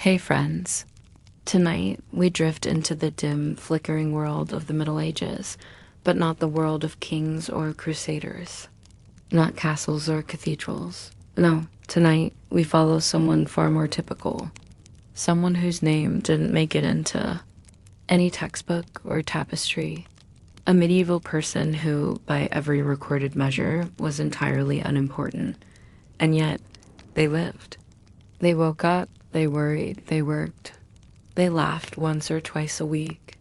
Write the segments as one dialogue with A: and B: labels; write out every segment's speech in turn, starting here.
A: Hey friends, tonight we drift into the dim, flickering world of the Middle Ages, but not the world of kings or crusaders, not castles or cathedrals. No, tonight we follow someone far more typical, someone whose name didn't make it into any textbook or tapestry, a medieval person who, by every recorded measure, was entirely unimportant, and yet they lived. They woke up, they worried, they worked. They laughed once or twice a week,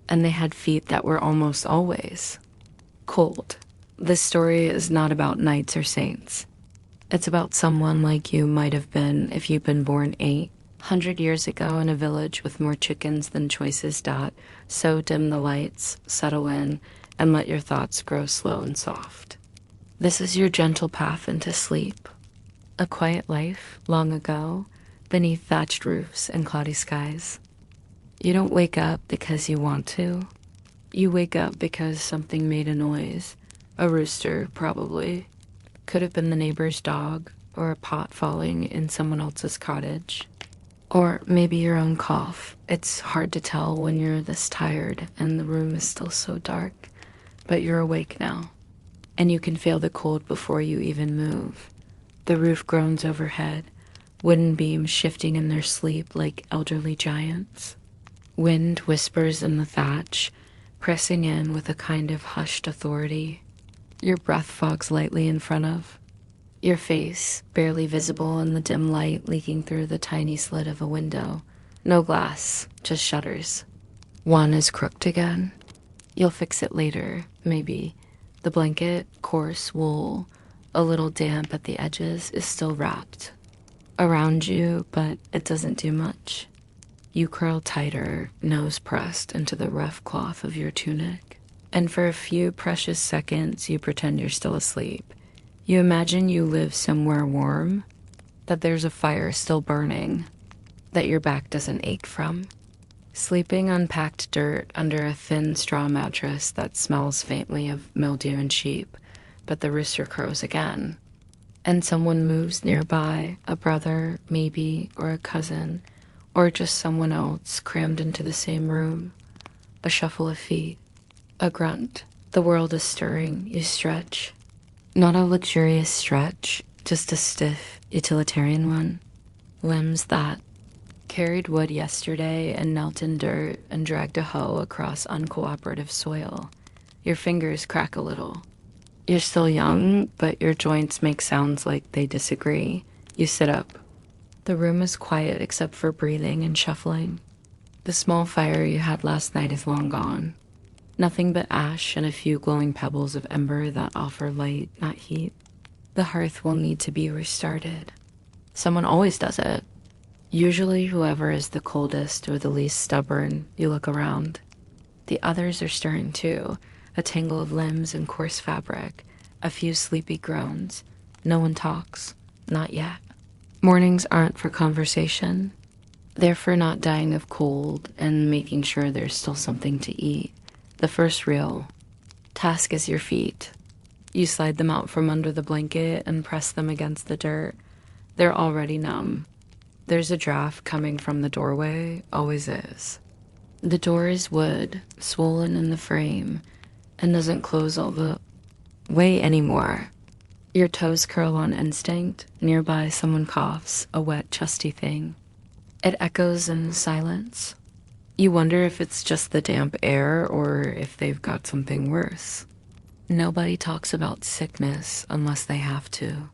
A: and they had feet that were almost always cold. This story is not about knights or saints. It's about someone like you might have been if you'd been born 800 years ago in a village with more chickens than choices. So dim the lights, settle in, and let your thoughts grow slow and soft. This is your gentle path into sleep. A quiet life, long ago, beneath thatched roofs and cloudy skies. You don't wake up because you want to. You wake up because something made a noise. A rooster, probably. Could have been the neighbor's dog, or a pot falling in someone else's cottage. Or maybe your own cough. It's hard to tell when you're this tired and the room is still so dark. But you're awake now, and you can feel the cold before you even move. The roof groans overhead, wooden beams shifting in their sleep like elderly giants. Wind whispers in the thatch, pressing in with a kind of hushed authority. Your breath fogs lightly in front of. Your face, barely visible in the dim light leaking through the tiny slit of a window. No glass, just shutters. One is crooked again. You'll fix it later, maybe. The blanket, coarse wool, a little damp at the edges, is still wrapped around you, but it doesn't do much. You curl tighter, nose pressed into the rough cloth of your tunic, and for a few precious seconds you pretend you're still asleep. You imagine you live somewhere warm, that there's a fire still burning, that your back doesn't ache from. Sleeping on packed dirt under a thin straw mattress that smells faintly of mildew and sheep, but the rooster crows again. And someone moves nearby, a brother, maybe, or a cousin, or just someone else crammed into the same room. A shuffle of feet, a grunt. The world is stirring. You stretch. Not a luxurious stretch, just a stiff, utilitarian one. Limbs that carried wood yesterday and knelt in dirt and dragged a hoe across uncooperative soil. Your fingers crack a little. You're still young, but your joints make sounds like they disagree. You sit up. The room is quiet except for breathing and shuffling. The small fire you had last night is long gone. Nothing but ash and a few glowing pebbles of ember that offer light, not heat. The hearth will need to be restarted. Someone always does it. Usually whoever is the coldest or the least stubborn. You look around. The others are stirring too. A tangle of limbs and coarse fabric, a few sleepy groans. No one talks, not yet. Mornings aren't for conversation. They're for not dying of cold and making sure there's still something to eat. The first real task is your feet. You slide them out from under the blanket and press them against the dirt. They're already numb. There's a draft coming from the doorway, always is. The door is wood, swollen in the frame, and doesn't close all the way anymore. Your toes curl on instinct. Nearby, someone coughs, a wet, chesty thing. It echoes in silence. You wonder if it's just the damp air or if they've got something worse. Nobody talks about sickness unless they have to.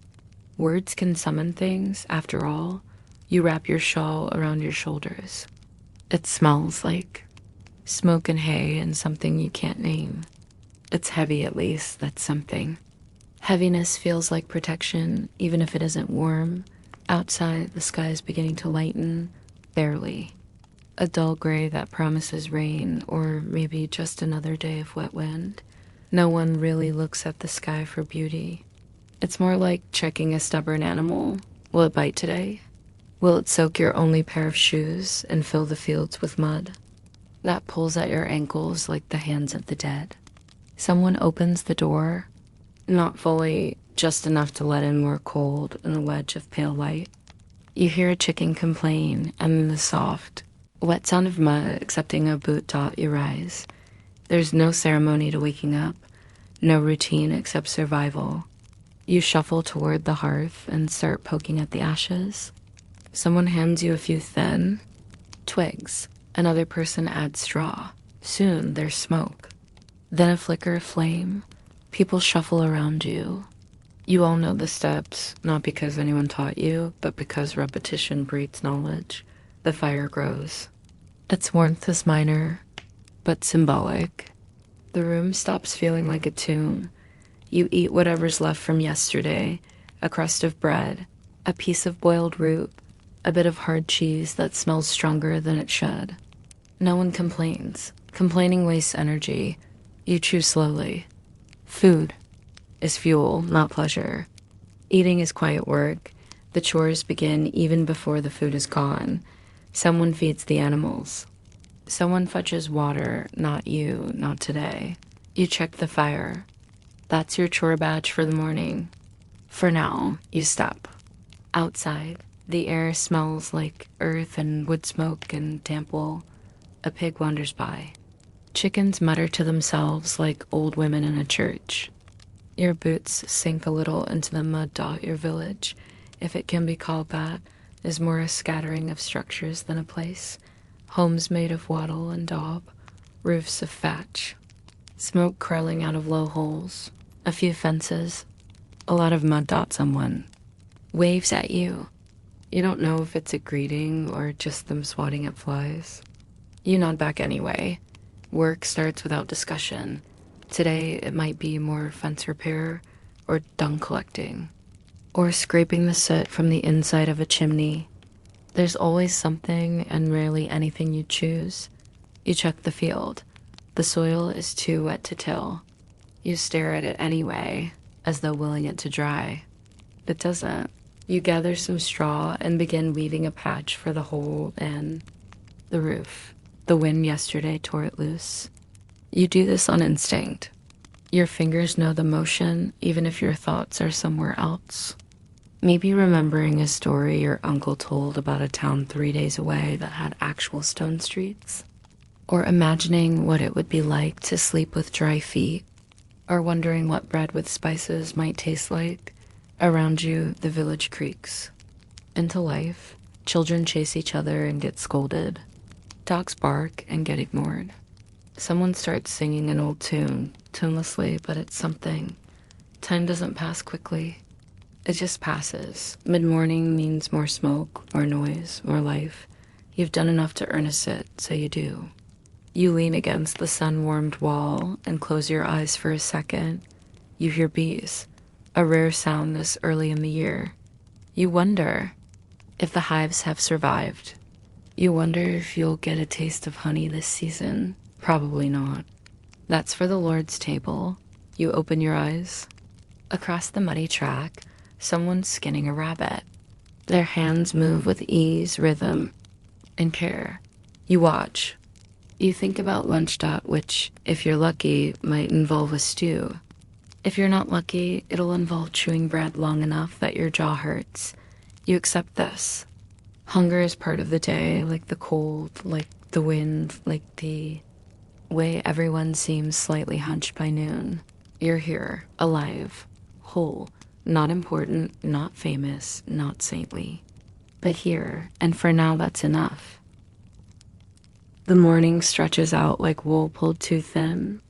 A: Words can summon things, after all. You wrap your shawl around your shoulders. It smells like smoke and hay and something you can't name. It's heavy, at least, that's something. Heaviness feels like protection, even if it isn't warm. Outside, the sky is beginning to lighten, barely. A dull gray that promises rain, or maybe just another day of wet wind. No one really looks at the sky for beauty. It's more like checking a stubborn animal. Will it bite today? Will it soak your only pair of shoes and fill the fields with mud? That pulls at your ankles like the hands of the dead. Someone opens the door, not fully, just enough to let in more cold and a wedge of pale light. You hear a chicken complain, and then the soft, wet sound of mud accepting a boot dot you rise. There's no ceremony to waking up, no routine except survival. You shuffle toward the hearth and start poking at the ashes. Someone hands you a few thin twigs. Another person adds straw. Soon there's smoke. Then a flicker of flame. People shuffle around you. You all know the steps, not because anyone taught you, but because repetition breeds knowledge. The fire grows. Its warmth is minor, but symbolic. The room stops feeling like a tomb. You eat whatever's left from yesterday, a crust of bread, a piece of boiled root, a bit of hard cheese that smells stronger than it should. No one complains. Complaining wastes energy. You chew slowly. Food is fuel, not pleasure. Eating is quiet work. The chores begin even before the food is gone. Someone feeds the animals. Someone fetches water, not you, not today. You check the fire. That's your chore badge for the morning. For now, you step. Outside, the air smells like earth and wood smoke and damp wool. A pig wanders by. Chickens mutter to themselves like old women in a church. Your boots sink a little into the mud dot your village, if it can be called that, is more a scattering of structures than a place. Homes made of wattle and daub, roofs of thatch, smoke curling out of low holes, a few fences, a lot of mud dots on one. Waves at you. You don't know if it's a greeting or just them swatting at flies. You nod back anyway. Work starts without discussion. Today, it might be more fence repair, or dung collecting, or scraping the soot from the inside of a chimney. There's always something and rarely anything you choose. You check the field. The soil is too wet to till. You stare at it anyway, as though willing it to dry. It doesn't. You gather some straw and begin weaving a patch for the hole in the roof. The wind yesterday tore it loose. You do this on instinct. Your fingers know the motion, even if your thoughts are somewhere else. Maybe remembering a story your uncle told about a town 3 days away that had actual stone streets. Or imagining what it would be like to sleep with dry feet. Or wondering what bread with spices might taste like. Around you, the village creaks. Into life, children chase each other and get scolded. Dogs bark and get ignored. Someone starts singing an old tune, tunelessly, but it's something. Time doesn't pass quickly. It just passes. Mid-morning means more smoke, more noise, more life. You've done enough to earn a sit, so you do. You lean against the sun-warmed wall and close your eyes for a second. You hear bees, a rare sound this early in the year. You wonder if the hives have survived. You wonder if you'll get a taste of honey this season. Probably not. That's for the Lord's table. You open your eyes. Across the muddy track, someone's skinning a rabbit. Their hands move with ease, rhythm, and care. You watch. You think about lunch dot, which, if you're lucky, might involve a stew. If you're not lucky, it'll involve chewing bread long enough that your jaw hurts. You accept this. Hunger is part of the day, like the cold, like the wind, like the way everyone seems slightly hunched by noon. You're here, alive, whole, not important, not famous, not saintly. But here, and for now that's enough. The morning stretches out like wool pulled too thin.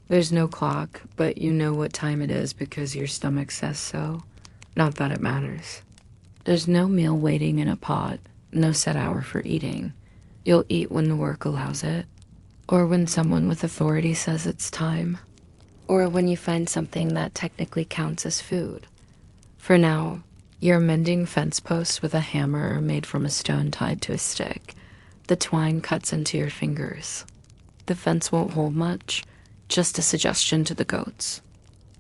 A: There's no clock, but you know what time it is because your stomach says so. Not that it matters. There's no meal waiting in a pot, no set hour for eating. You'll eat when the work allows it, or when someone with authority says it's time, or when you find something that technically counts as food. For now, you're mending fence posts with a hammer made from a stone tied to a stick. The twine cuts into your fingers. The fence won't hold much, just a suggestion to the goats.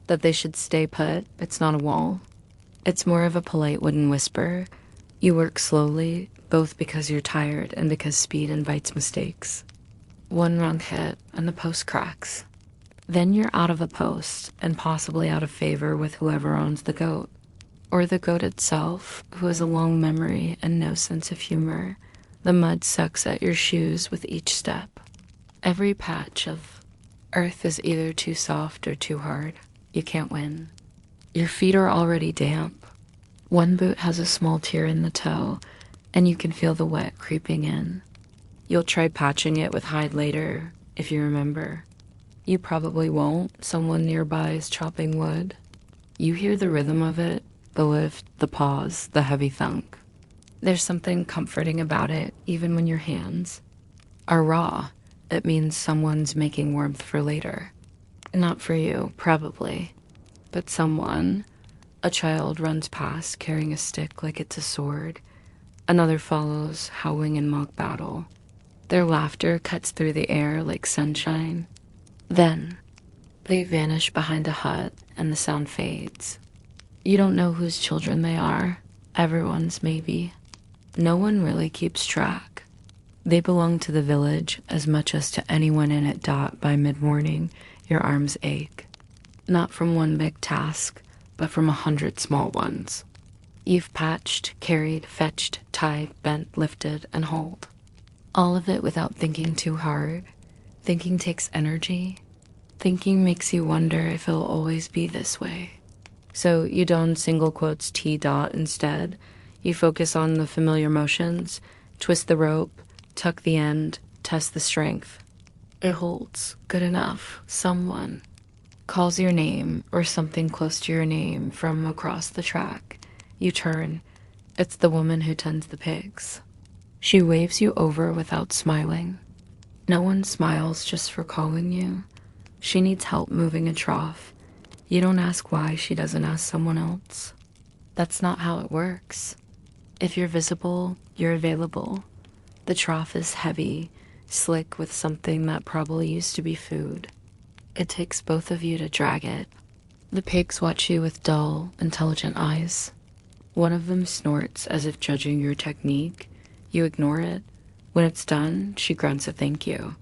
A: That they should stay put. It's not a wall. It's more of a polite wooden whisper. You work slowly, both because you're tired and because speed invites mistakes. One wrong hit, and the post cracks. Then you're out of a post, and possibly out of favor with whoever owns the goat. Or the goat itself, who has a long memory and no sense of humor. The mud sucks at your shoes with each step. Every patch of earth is either too soft or too hard. You can't win. Your feet are already damp. One boot has a small tear in the toe, and you can feel the wet creeping in. You'll try patching it with hide later, if you remember. You probably won't. Someone nearby is chopping wood. You hear the rhythm of it, the lift, the pause, the heavy thunk. There's something comforting about it, even when your hands are raw. It means someone's making warmth for later. Not for you, probably, but someone. A child runs past carrying a stick like it's a sword. Another follows, howling in mock battle. Their laughter cuts through the air like sunshine. Then, they vanish behind a hut and the sound fades. You don't know whose children they are. Everyone's, maybe. No one really keeps track. They belong to the village as much as to anyone in it. By mid-morning, your arms ache. Not from one big task, but from 100 small ones. You've patched, carried, fetched, tied, bent, lifted, and hauled. All of it without thinking too hard. Thinking takes energy. Thinking makes you wonder if it'll always be this way. So you don single quotes T dot instead. You focus on the familiar motions, twist the rope, tuck the end, test the strength. It holds. Good enough. Someone calls your name or something close to your name from across the track. You turn. It's the woman who tends the pigs. She waves you over without smiling. No one smiles just for calling you. She needs help moving a trough. You don't ask why she doesn't ask someone else. That's not how it works. If you're visible, you're available. The trough is heavy, slick with something that probably used to be food. It takes both of you to drag it. The pigs watch you with dull, intelligent eyes. One of them snorts as if judging your technique. You ignore it. When it's done, she grunts a thank you.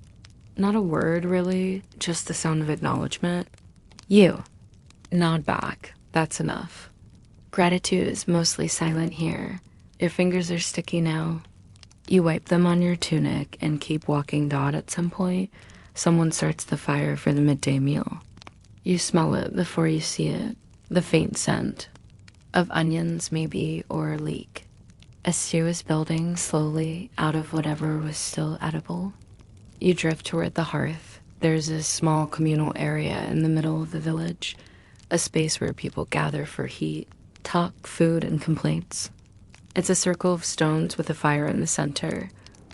A: Not a word, really, just the sound of acknowledgement. You nod back. That's enough. Gratitude is mostly silent here. Your fingers are sticky now. You wipe them on your tunic and keep walking. At some point, someone starts the fire for the midday meal. You smell it before you see it. The faint scent of onions, maybe, or a leek. A stew is building slowly out of whatever was still edible. You drift toward the hearth. There's a small communal area in the middle of the village, a space where people gather for heat, talk, food, and complaints. It's a circle of stones with a fire in the center,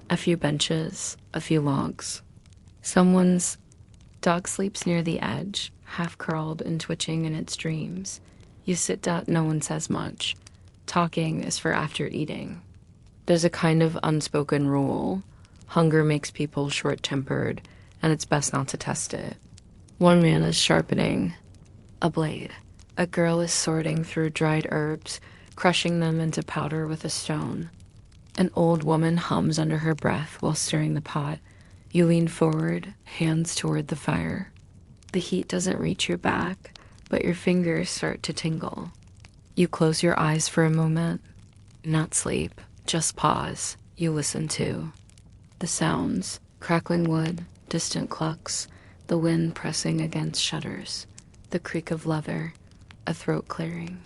A: a few benches, a few logs. Someone's dog sleeps near the edge, half curled and twitching in its dreams. You sit down, no one says much. Talking is for after eating. There's a kind of unspoken rule. Hunger makes people short-tempered, and it's best not to test it. One man is sharpening a blade. A girl is sorting through dried herbs, crushing them into powder with a stone. An old woman hums under her breath while stirring the pot. You lean forward, hands toward the fire. The heat doesn't reach your back, but your fingers start to tingle. You close your eyes for a moment. Not sleep, just pause. You listen to the sounds, crackling wood, distant clucks, the wind pressing against shutters, the creak of leather, a throat clearing.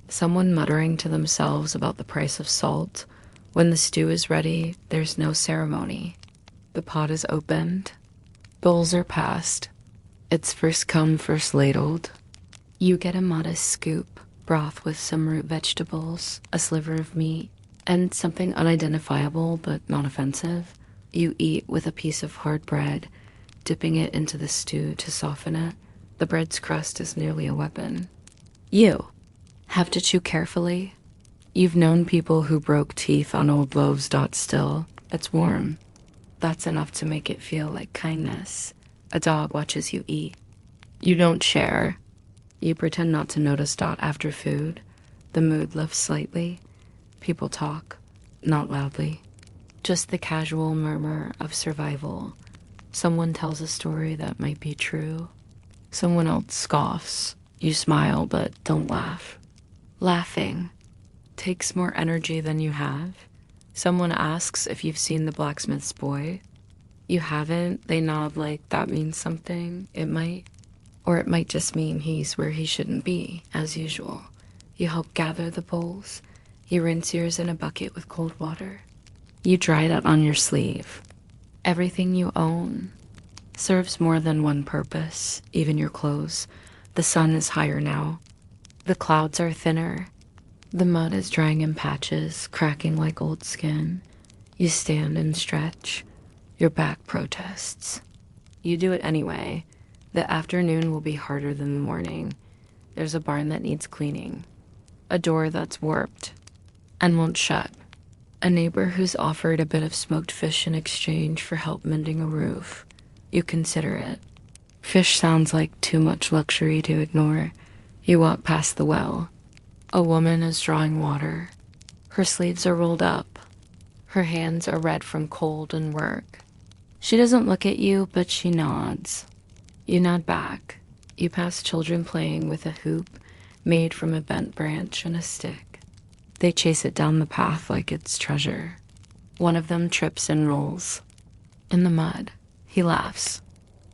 A: Someone muttering to themselves about the price of salt. When the stew is ready, there's no ceremony. The pot is opened. Bowls are passed. It's first come, first ladled. You get a modest scoop, broth with some root vegetables, a sliver of meat, and something unidentifiable but not offensive. You eat with a piece of hard bread, dipping it into the stew to soften it. The bread's crust is nearly a weapon. You have to chew carefully. You've known people who broke teeth on old loaves. Still, it's warm. That's enough to make it feel like kindness. A dog watches you eat. You don't share. You pretend not to notice. After food, the mood lifts slightly. People talk, not loudly. Just the casual murmur of survival. Someone tells a story that might be true. Someone else scoffs. You smile, but don't laugh. Laughing takes more energy than you have. Someone asks if you've seen The Blacksmith's Boy. You haven't, they nod like that means something. It might. Or it might just mean he's where he shouldn't be, as usual. You help gather the bowls. You rinse yours in a bucket with cold water. You dry it on your sleeve. Everything you own serves more than one purpose, even your clothes. The sun is higher now. The clouds are thinner. The mud is drying in patches, cracking like old skin. You stand and stretch. Your back protests. You do it anyway. The afternoon will be harder than the morning. There's a barn that needs cleaning. A door that's warped and won't shut. A neighbor who's offered a bit of smoked fish in exchange for help mending a roof. You consider it. Fish sounds like too much luxury to ignore. You walk past the well. A woman is drawing water. Her sleeves are rolled up. Her hands are red from cold and work. She doesn't look at you, but she nods. You nod back. You pass children playing with a hoop made from a bent branch and a stick. They chase it down the path like it's treasure. One of them trips and rolls in the mud. He laughs.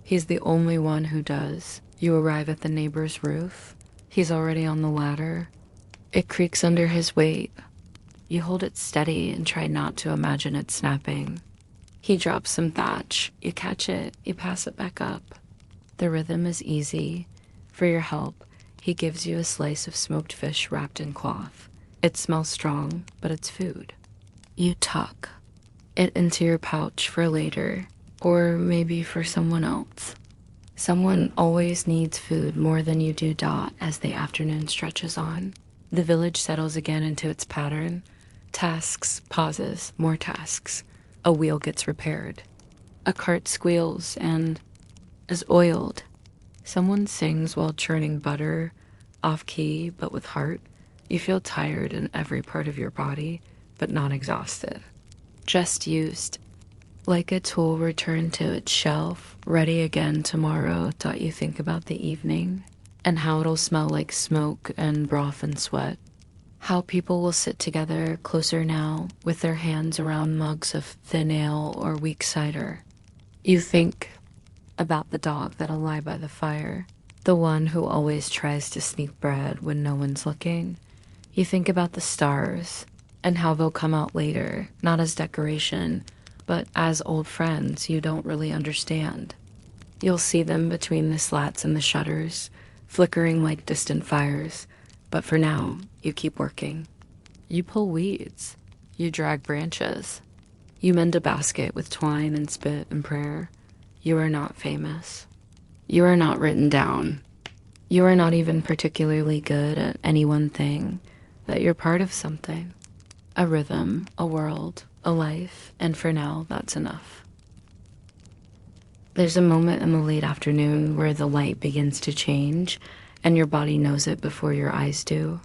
A: He's the only one who does. You arrive at the neighbor's roof. He's already on the ladder. It creaks under his weight. You hold it steady and try not to imagine it snapping. He drops some thatch. You catch it. You pass it back up. The rhythm is easy. For your help, he gives you a slice of smoked fish wrapped in cloth. It smells strong, but it's food. You tuck it into your pouch for later, or maybe for someone else. Someone always needs food more than you do, Dot, as the afternoon stretches on. The village settles again into its pattern. Tasks, pauses, more tasks. A wheel gets repaired. A cart squeals and is oiled. Someone sings while churning butter, off-key but with heart. You feel tired in every part of your body, but not exhausted. Just used. Like a tool returned to its shelf, ready again tomorrow. Thought you think about the evening and how it'll smell like smoke and broth and sweat. How people will sit together closer now with their hands around mugs of thin ale or weak cider. You think about the dog that'll lie by the fire, the one who always tries to sneak bread when no one's looking. You think about the stars and how they'll come out later, not as decoration, but as old friends you don't really understand. You'll see them between the slats and the shutters, flickering like distant fires. But for now, you keep working. You pull weeds. You drag branches. You mend a basket with twine and spit and prayer. You are not famous. You are not written down. You are not even particularly good at any one thing, that you're part of something. A rhythm, a world, a life, and for now, that's enough. There's a moment in the late afternoon where the light begins to change, and your body knows it before your eyes do.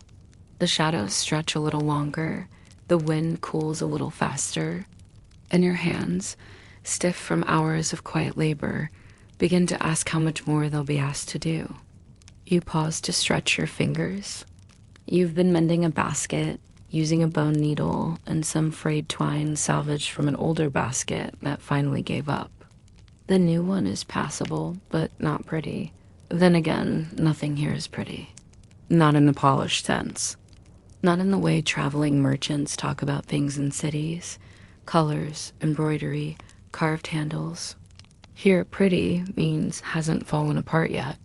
A: The shadows stretch a little longer, the wind cools a little faster, and your hands, stiff from hours of quiet labor, begin to ask how much more they'll be asked to do. You pause to stretch your fingers. You've been mending a basket, using a bone needle and some frayed twine salvaged from an older basket that finally gave up. The new one is passable, but not pretty. Then again, nothing here is pretty. Not in the polished sense. Not in the way traveling merchants talk about things in cities. Colors, embroidery, carved handles. Here, pretty means hasn't fallen apart yet.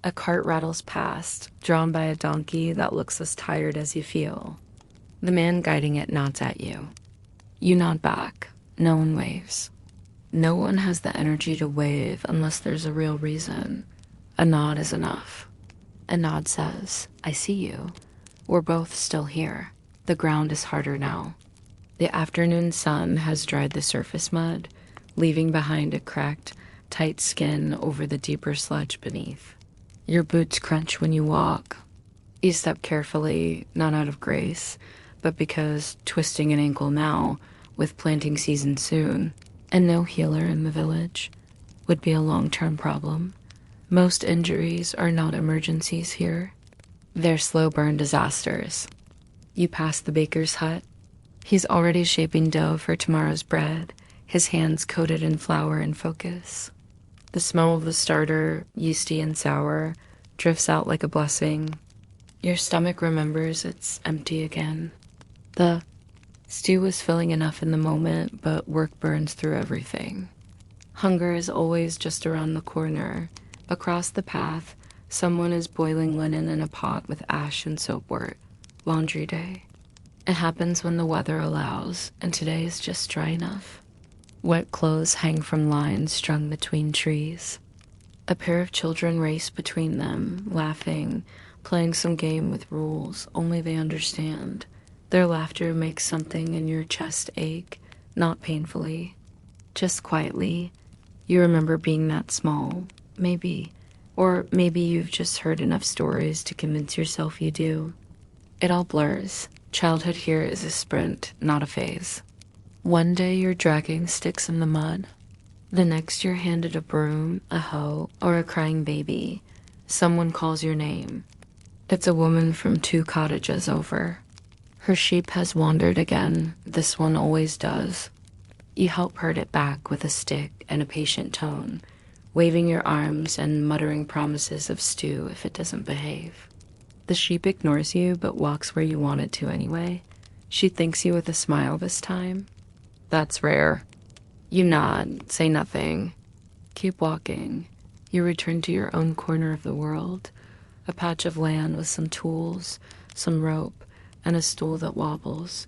A: A cart rattles past, drawn by a donkey that looks as tired as you feel. The man guiding it nods at you. You nod back. No one waves. No one has the energy to wave unless there's a real reason. A nod is enough. A nod says, I see you. We're both still here. The ground is harder now. The afternoon sun has dried the surface mud, leaving behind a cracked, tight skin over the deeper sludge beneath. Your boots crunch when you walk. You step carefully, not out of grace, but because twisting an ankle now, with planting season soon, and no healer in the village, would be a long-term problem. Most injuries are not emergencies here. They're slow burn disasters. You pass the baker's hut. He's already shaping dough for tomorrow's bread, his hands coated in flour and focus. The smell of the starter, yeasty and sour, drifts out like a blessing. Your stomach remembers it's empty again. The stew was filling enough in the moment, but work burns through everything. Hunger is always just around the corner. Across the path, someone is boiling linen in a pot with ash and soapwort. Laundry day. It happens when the weather allows, and today is just dry enough. Wet clothes hang from lines strung between trees. A pair of children race between them, laughing, playing some game with rules only they understand. Their laughter makes something in your chest ache, not painfully, just quietly. You remember being that small, maybe. Or maybe you've just heard enough stories to convince yourself you do. It all blurs. Childhood here is a sprint, not a phase. One day you're dragging sticks in the mud. The next you're handed a broom, a hoe, or a crying baby. Someone calls your name. It's a woman from 2 cottages over. Her sheep has wandered again. This one always does. You help herd it back with a stick and a patient tone, waving your arms and muttering promises of stew if it doesn't behave. The sheep ignores you but walks where you want it to anyway. She thanks you with a smile this time. That's rare. You nod, say nothing. Keep walking. You return to your own corner of the world, a patch of land with some tools, some rope, and a stool that wobbles.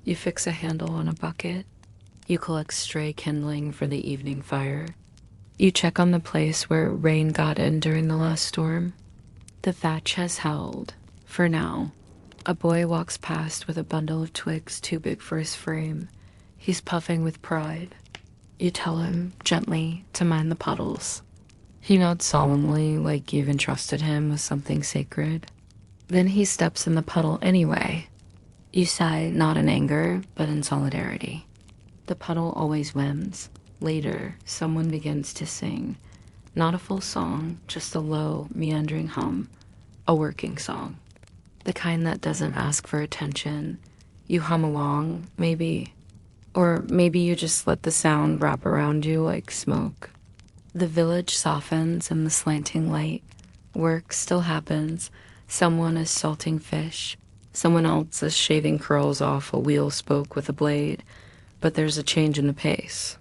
A: You fix a handle on a bucket. You collect stray kindling for the evening fire. You check on the place where rain got in during the last storm. The thatch has held, for now. A boy walks past with a bundle of twigs too big for his frame. He's puffing with pride. You tell him, gently, to mind the puddles. He nods solemnly, like you've entrusted him with something sacred. Then he steps in the puddle anyway. You sigh, not in anger, but in solidarity. The puddle always whims. Later, someone begins to sing. Not a full song, just a low, meandering hum. A working song. The kind that doesn't ask for attention. You hum along, maybe. Or maybe you just let the sound wrap around you like smoke. The village softens in the slanting light. Work still happens. Someone is salting fish. Someone else is shaving curls off a wheel spoke with a blade. But there's a change in the pace.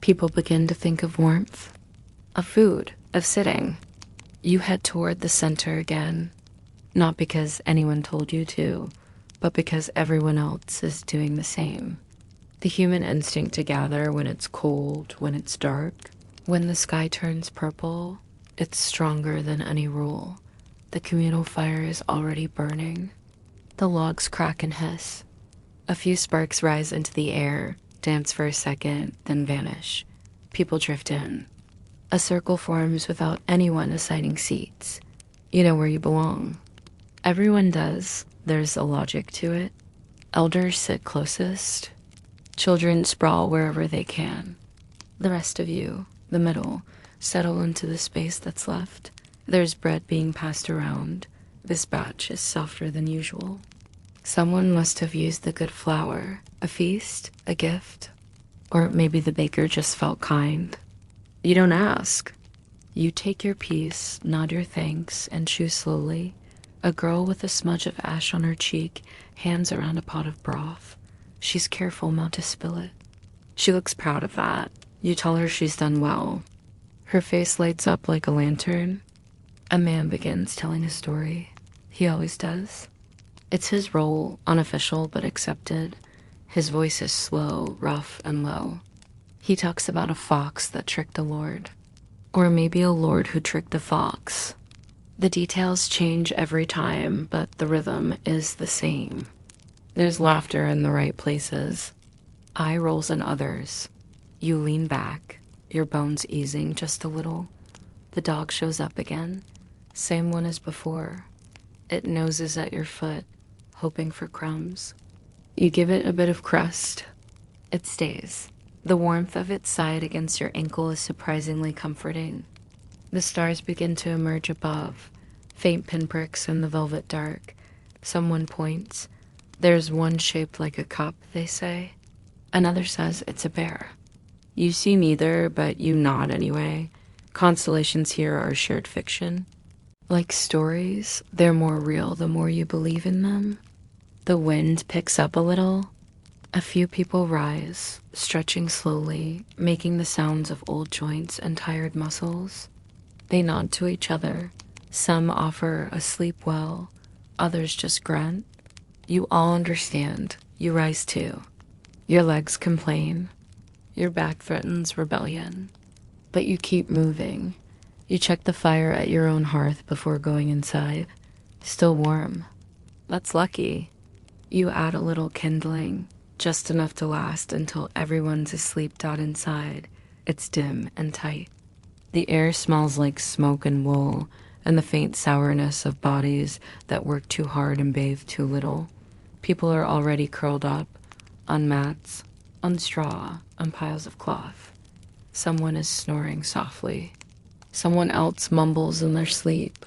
A: People begin to think of warmth, of food, of sitting. You head toward the center again, not because anyone told you to, but because everyone else is doing the same. The human instinct to gather when it's cold, when it's dark, when the sky turns purple, it's stronger than any rule. The communal fire is already burning. The logs crack and hiss. A few sparks rise into the air, dance for a second, then vanish. People drift in. A circle forms without anyone assigning seats. You know where you belong. Everyone does. There's a logic to it. Elders sit closest. Children sprawl wherever they can. The rest of you, the middle, settle into the space that's left. There's bread being passed around. This batch is softer than usual. Someone must have used the good flour. A feast, a gift. Or maybe the baker just felt kind. You don't ask. You take your piece, nod your thanks, and chew slowly. A girl with a smudge of ash on her cheek hands around a pot of broth. She's careful not to spill it. She looks proud of that. You tell her she's done well. Her face lights up like a lantern. A man begins telling a story. He always does. It's his role, unofficial but accepted. His voice is slow, rough, and low. He talks about a fox that tricked a lord. Or maybe a lord who tricked a fox. The details change every time, but the rhythm is the same. There's laughter in the right places. Eye rolls in others. You lean back, your bones easing just a little. The dog shows up again. Same one as before. It noses at your foot, hoping for crumbs. You give it a bit of crust. It stays. The warmth of its side against your ankle is surprisingly comforting. The stars begin to emerge above, Faint pinpricks in the velvet dark. Someone points. There's one shaped like a cup, they say. Another says it's a bear. You see neither, but you nod anyway. Constellations here are shared fiction. Like stories, they're more real the more you believe in them. The wind picks up a little. A few people rise, stretching slowly, making the sounds of old joints and tired muscles. They nod to each other. Some offer a sleep well, others just grunt. You all understand. You rise too. Your legs complain. Your back threatens rebellion. But you keep moving. You check the fire at your own hearth before going inside. Still warm. That's lucky. You add a little kindling, just enough to last until everyone's asleep. Inside, it's dim and tight. The air smells like smoke and wool, and the faint sourness of bodies that work too hard and bathe too little. People are already curled up, on mats, on straw, on piles of cloth. Someone is snoring softly. Someone else mumbles in their sleep.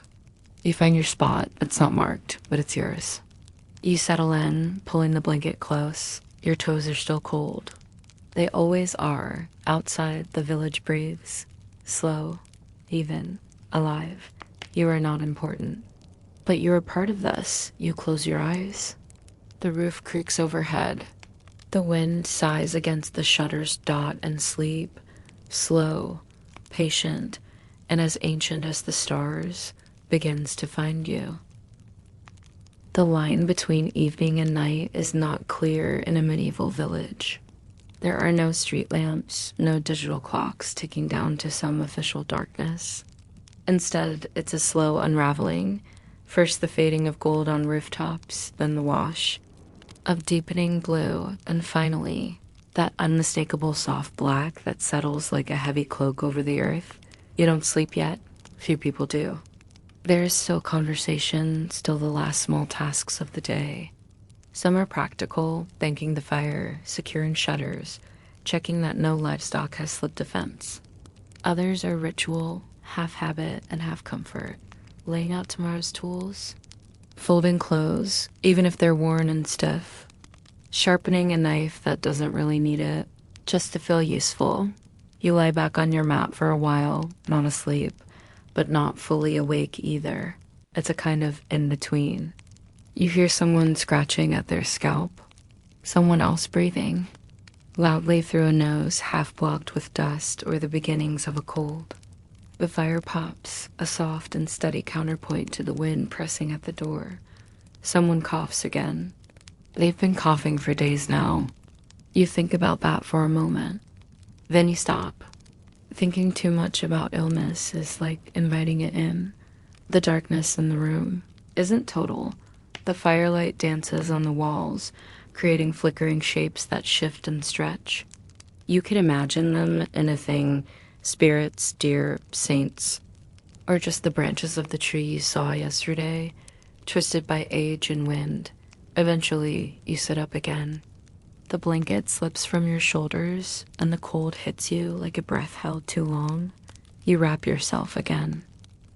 A: You find your spot. It's not marked, but it's yours. You settle in, pulling the blanket close. Your toes are still cold. They always are. Outside, the village breathes. Slow, even, alive. You are not important. But you are part of this. You close your eyes. The roof creaks overhead. The wind sighs against the shutters. And sleep. Slow, patient, and as ancient as the stars, begins to find you. The line between evening and night is not clear in a medieval village. There are no street lamps, no digital clocks ticking down to some official darkness. Instead, it's a slow unraveling, first the fading of gold on rooftops, then the wash of deepening blue, and finally, that unmistakable soft black that settles like a heavy cloak over the earth. You don't sleep yet. Few people do. There is still conversation, still the last small tasks of the day. Some are practical, banking the fire, securing shutters, checking that no livestock has slipped a fence. Others are ritual, half habit and half comfort, laying out tomorrow's tools, folding clothes, even if they're worn and stiff, sharpening a knife that doesn't really need it, just to feel useful. You lie back on your mat for a while, not asleep, but not fully awake either. It's a kind of in-between. You hear someone scratching at their scalp, someone else breathing, loudly through a nose half blocked with dust or the beginnings of a cold. The fire pops, a soft and steady counterpoint to the wind pressing at the door. Someone coughs again. They've been coughing for days now. You think about that for a moment. Then you stop. Thinking too much about illness is like inviting it in. The darkness in the room isn't total. The firelight dances on the walls, creating flickering shapes that shift and stretch. You could imagine them in a thing, spirits, deer, saints, or just the branches of the tree you saw yesterday, twisted by age and wind. Eventually, you sit up again. The blanket slips from your shoulders, and the cold hits you like a breath held too long. You wrap yourself again.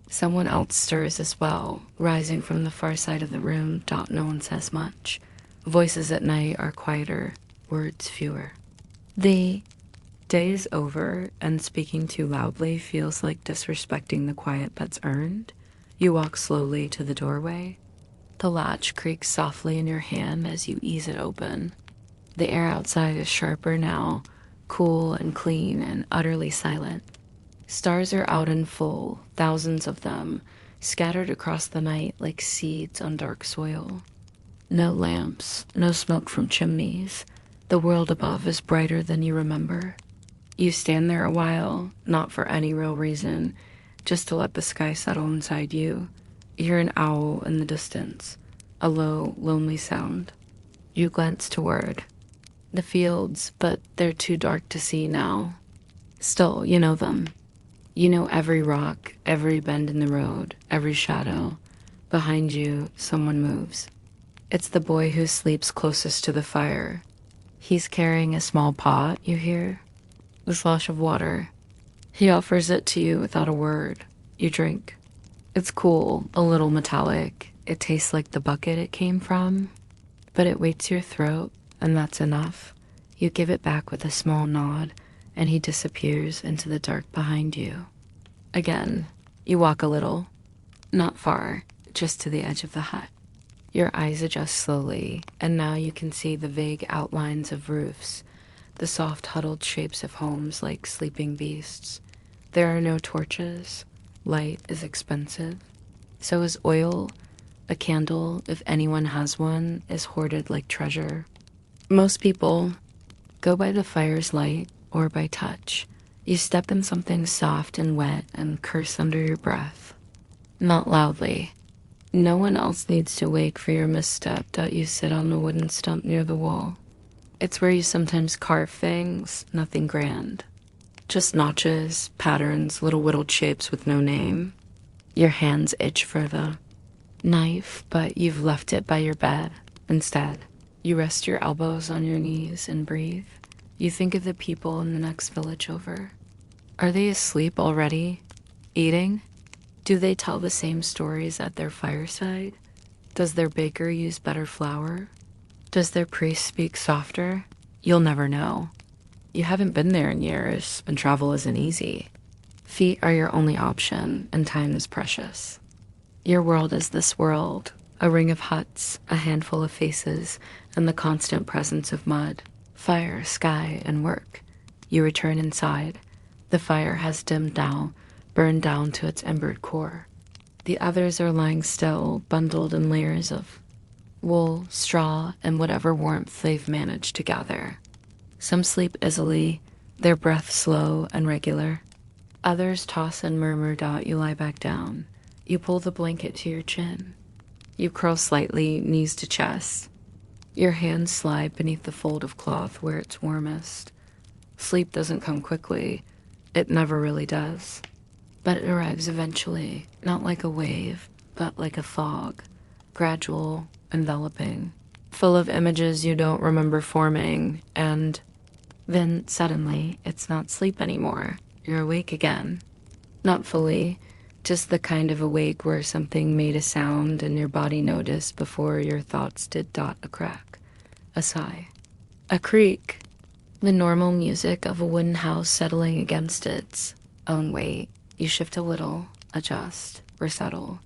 A: Someone else stirs as well, rising from the far side of the room. No one says much. Voices at night are quieter, words fewer. The day is over, and speaking too loudly feels like disrespecting the quiet that's earned. You walk slowly to the doorway. The latch creaks softly in your hand as you ease it open. The air outside is sharper now, cool and clean and utterly silent. Stars are out in full, thousands of them, scattered across the night like seeds on dark soil. No lamps, no smoke from chimneys. The world above is brighter than you remember. You stand there a while, not for any real reason, just to let the sky settle inside you. You hear an owl in the distance, a low, lonely sound. You glance toward the fields, but they're too dark to see now. Still, you know them. You know every rock, every bend in the road, every shadow. Behind you, someone moves. It's the boy who sleeps closest to the fire. He's carrying a small pot, you hear? The slosh of water. He offers it to you without a word. You drink. It's cool, a little metallic. It tastes like the bucket it came from, but it weights your throat, and that's enough. You give it back with a small nod, and he disappears into the dark behind you. Again, you walk a little, not far, just to the edge of the hut. Your eyes adjust slowly, and now you can see the vague outlines of roofs, the soft huddled shapes of homes like sleeping beasts. There are no torches. Light is expensive. So is oil. A candle, if anyone has one, is hoarded like treasure. Most people go by the fire's light or by touch. You step in something soft and wet and curse under your breath. Not loudly. No one else needs to wake for your misstep that you sit on a wooden stump near the wall. It's where you sometimes carve things, nothing grand. Just notches, patterns, little whittled shapes with no name. Your hands itch for the knife, but you've left it by your bed. Instead, you rest your elbows on your knees and breathe. You think of the people in the next village over. Are they asleep already? Eating? Do they tell the same stories at their fireside? Does their baker use better flour? Does their priest speak softer? You'll never know. You haven't been there in years, and travel isn't easy. Feet are your only option, and time is precious. Your world is this world, a ring of huts, a handful of faces, and the constant presence of mud, fire, sky, and work. You return inside. The fire has dimmed now, burned down to its embered core. The others are lying still, bundled in layers of wool, straw, and whatever warmth they've managed to gather. Some sleep easily, their breath slow and regular. Others toss and murmur out you lie back down. You pull the blanket to your chin. You curl slightly, knees to chest. Your hands slide beneath the fold of cloth where it's warmest. Sleep doesn't come quickly. It never really does. But it arrives eventually, not like a wave, but like a fog. Gradual, enveloping, full of images you don't remember forming, and then suddenly it's not sleep anymore. You're awake again. Not fully, just the kind of awake where something made a sound and your body noticed before your thoughts did. A crack, a sigh, a creak. The normal music of a wooden house settling against its own weight. You shift a little, adjust, resettle.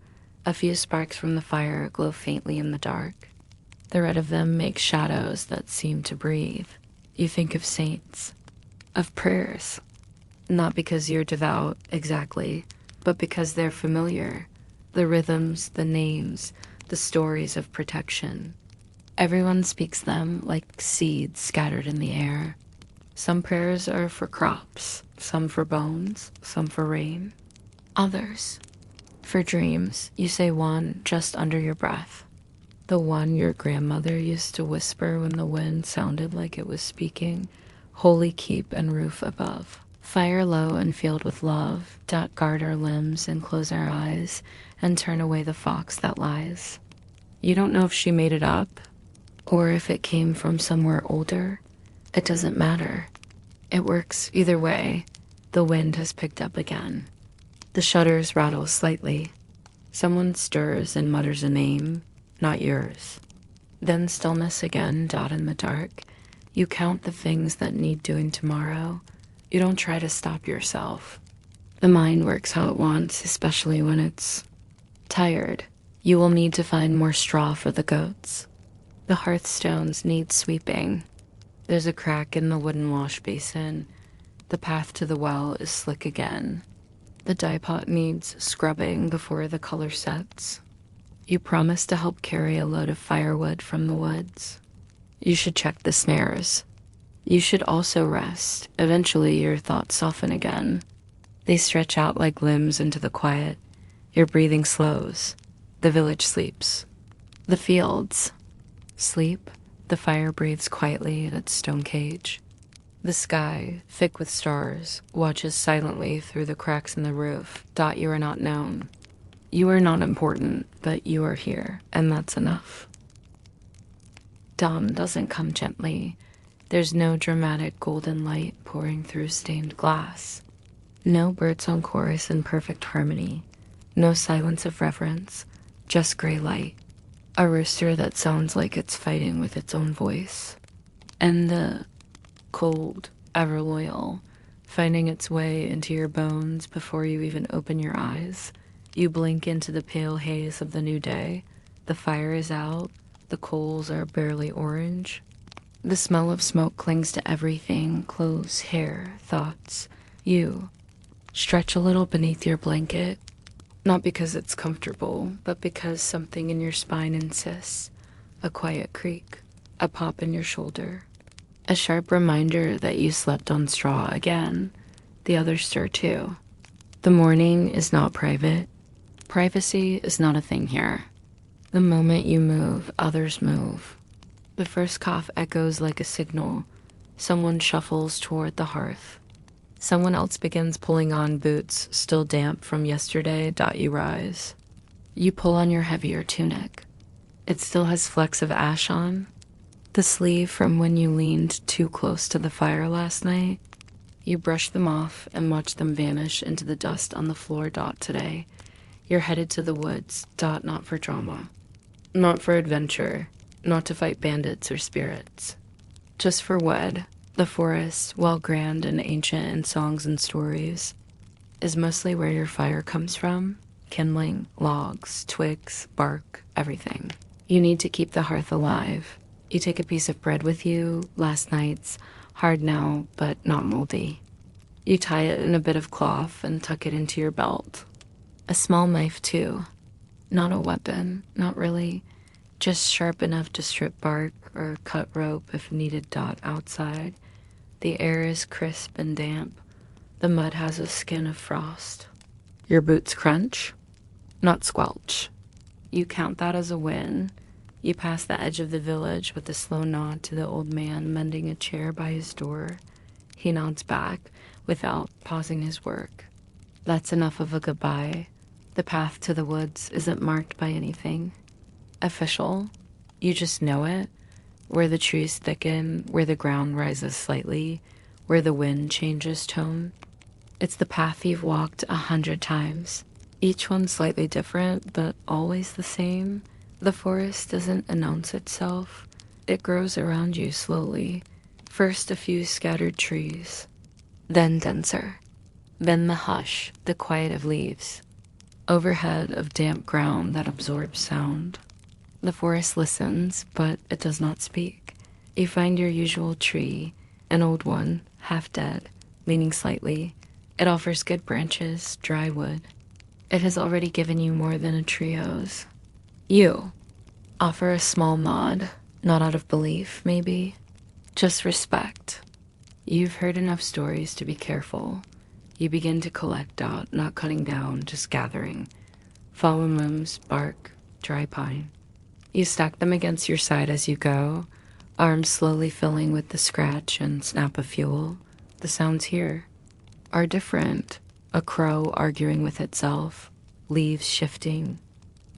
A: A few sparks from the fire glow faintly in the dark. The red of them makes shadows that seem to breathe. You think of saints, of prayers. Not because you're devout, exactly, but because they're familiar. The rhythms, the names, the stories of protection. Everyone speaks them like seeds scattered in the air. Some prayers are for crops, some for bones, some for rain. Others, for dreams. You say one just under your breath. The one your grandmother used to whisper when the wind sounded like it was speaking. Holy keep and roof above. Fire low and filled with love, dot guard our limbs and close our eyes and turn away the fox that lies. You don't know if she made it up or if it came from somewhere older. It doesn't matter. It works either way. The wind has picked up again. The shutters rattle slightly. Someone stirs and mutters a name, not yours. Then stillness again, dot in the dark. You count the things that need doing tomorrow. You don't try to stop yourself. The mind works how it wants, especially when it's tired. You will need to find more straw for the goats. The hearthstones need sweeping. There's a crack in the wooden wash basin. The path to the well is slick again. The dye pot needs scrubbing before the color sets. You promise to help carry a load of firewood from the woods. You should check the snares. You should also rest. Eventually your thoughts soften again. They stretch out like limbs into the quiet. Your breathing slows. The village sleeps. The fields sleep. The fire breathes quietly in its stone cage. The sky, thick with stars, watches silently through the cracks in the roof. You are not known. You are not important, but you are here, and that's enough. Dawn doesn't come gently. There's no dramatic golden light pouring through stained glass. No birds on chorus in perfect harmony. No silence of reverence, just gray light. A rooster that sounds like it's fighting with its own voice. And the cold, ever loyal, finding its way into your bones before you even open your eyes. You blink into the pale haze of the new day. The fire is out. The coals are barely orange. The smell of smoke clings to everything: clothes, hair, thoughts. You stretch a little beneath your blanket, not because it's comfortable, but because something in your spine insists. A quiet creak, a pop in your shoulder, a sharp reminder that you slept on straw again. The others stir too. The morning is not private. Privacy is not a thing here. The moment you move, others move. The first cough echoes like a signal. Someone shuffles toward the hearth. Someone else begins pulling on boots still damp from yesterday. You rise. You pull on your heavier tunic. It still has flecks of ash on. The sleeve from when you leaned too close to the fire last night. You brush them off and watch them vanish into the dust on the floor. Today, you're headed to the woods. Not for drama. Not for adventure. Not to fight bandits or spirits. Just for Wed. The forest, while grand and ancient in songs and stories, is mostly where your fire comes from. Kindling, logs, twigs, bark, everything. You need to keep the hearth alive. You take a piece of bread with you, last night's, hard now, but not moldy. You tie it in a bit of cloth and tuck it into your belt. A small knife, too. Not a weapon, not really. Just sharp enough to strip bark or cut rope if needed. Outside, the air is crisp and damp. The mud has a skin of frost. Your boots crunch, not squelch. You count that as a win. You pass the edge of the village with a slow nod to the old man mending a chair by his door. He nods back without pausing his work. That's enough of a goodbye. The path to the woods isn't marked by anything official. You just know it. Where the trees thicken, where the ground rises slightly, where the wind changes tone. It's the path you've walked 100 times. Each one slightly different, but always the same. The forest doesn't announce itself. It grows around you slowly. First a few scattered trees, then denser. Then the hush, the quiet of leaves. Overhead of damp ground that absorbs sound. The forest listens, but it does not speak. You find your usual tree, an old one, half dead, leaning slightly. It offers good branches, dry wood. It has already given you more than a trio's. You offer a small nod, not out of belief, maybe, just respect. You've heard enough stories to be careful. You begin to collect out, not cutting down, just gathering. Fallen limbs, bark, dry pine. You stack them against your side as you go, arms slowly filling with the scratch and snap of fuel. The sounds here are different. A crow arguing with itself, leaves shifting,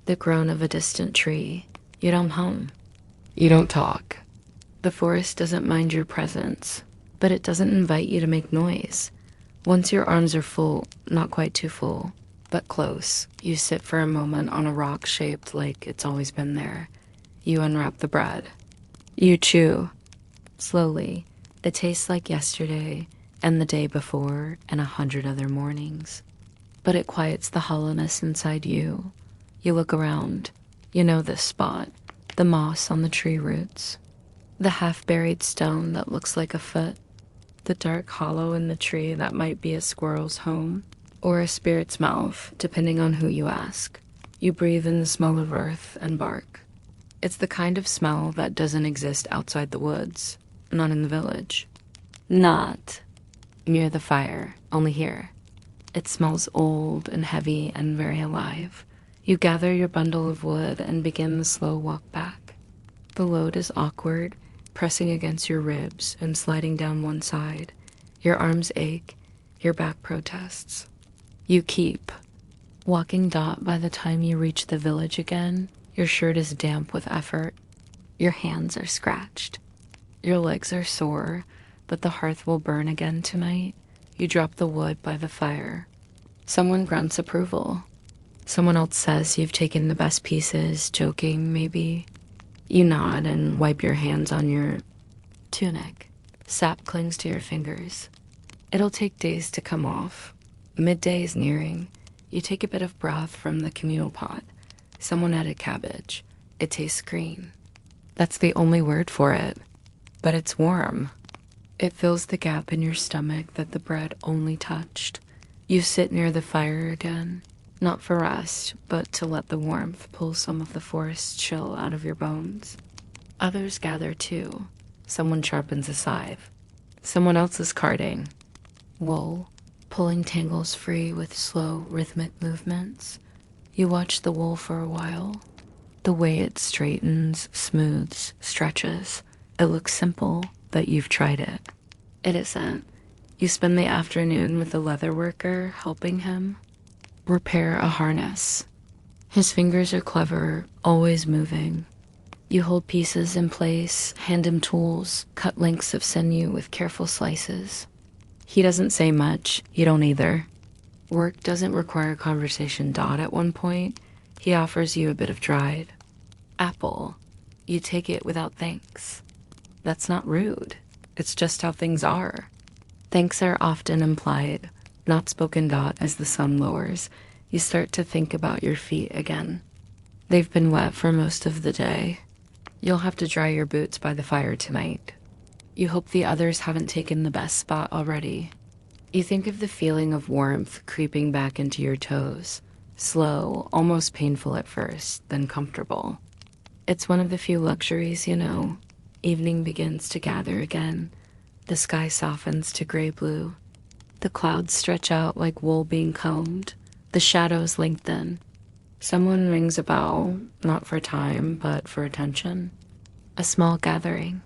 A: the groan of a distant tree. You don't hum. You don't talk. The forest doesn't mind your presence, but it doesn't invite you to make noise. Once your arms are full, not quite too full, but close, you sit for a moment on a rock shaped like it's always been there. You unwrap the bread. You chew. Slowly. It tastes like yesterday and the day before and 100 other mornings. But it quiets the hollowness inside you. You look around. You know this spot. The moss on the tree roots. The half-buried stone that looks like a foot. The dark hollow in the tree that might be a squirrel's home. Or a spirit's mouth, depending on who you ask. You breathe in the smell of earth and bark. It's the kind of smell that doesn't exist outside the woods, not in the village. Not near the fire, only here. It smells old and heavy and very alive. You gather your bundle of wood and begin the slow walk back. The load is awkward, pressing against your ribs and sliding down one side. Your arms ache, your back protests. You keep walking. By the time you reach the village again, your shirt is damp with effort. Your hands are scratched. Your legs are sore, but the hearth will burn again tonight. You drop the wood by the fire. Someone grunts approval. Someone else says you've taken the best pieces, joking maybe. You nod and wipe your hands on your tunic. Sap clings to your fingers. It'll take days to come off. Midday is nearing. You take a bit of broth from the communal pot. Someone added cabbage. It tastes green. That's the only word for it. But it's warm. It fills the gap in your stomach that the bread only touched. You sit near the fire again, not for rest, but to let the warmth pull some of the forest chill out of your bones. Others gather too. Someone sharpens a scythe. Someone else is carding. Wool, pulling tangles free with slow, rhythmic movements. You watch the wool for a while. The way it straightens, smooths, stretches. It looks simple, that you've tried it. It isn't. You spend the afternoon with the leather worker, helping him repair a harness. His fingers are clever, always moving. You hold pieces in place, hand him tools, cut lengths of sinew with careful slices. He doesn't say much, you don't either. Work doesn't require conversation. At one point, he offers you a bit of dried apple. You take it without thanks. That's not rude. It's just how things are. Thanks are often implied, not spoken. As the sun lowers, you start to think about your feet again. They've been wet for most of the day. You'll have to dry your boots by the fire tonight. You hope the others haven't taken the best spot already. You think of the feeling of warmth creeping back into your toes. Slow, almost painful at first, then comfortable. It's one of the few luxuries you know. Evening begins to gather again. The sky softens to gray-blue. The clouds stretch out like wool being combed. The shadows lengthen. Someone rings a bell, not for time, but for attention. A small gathering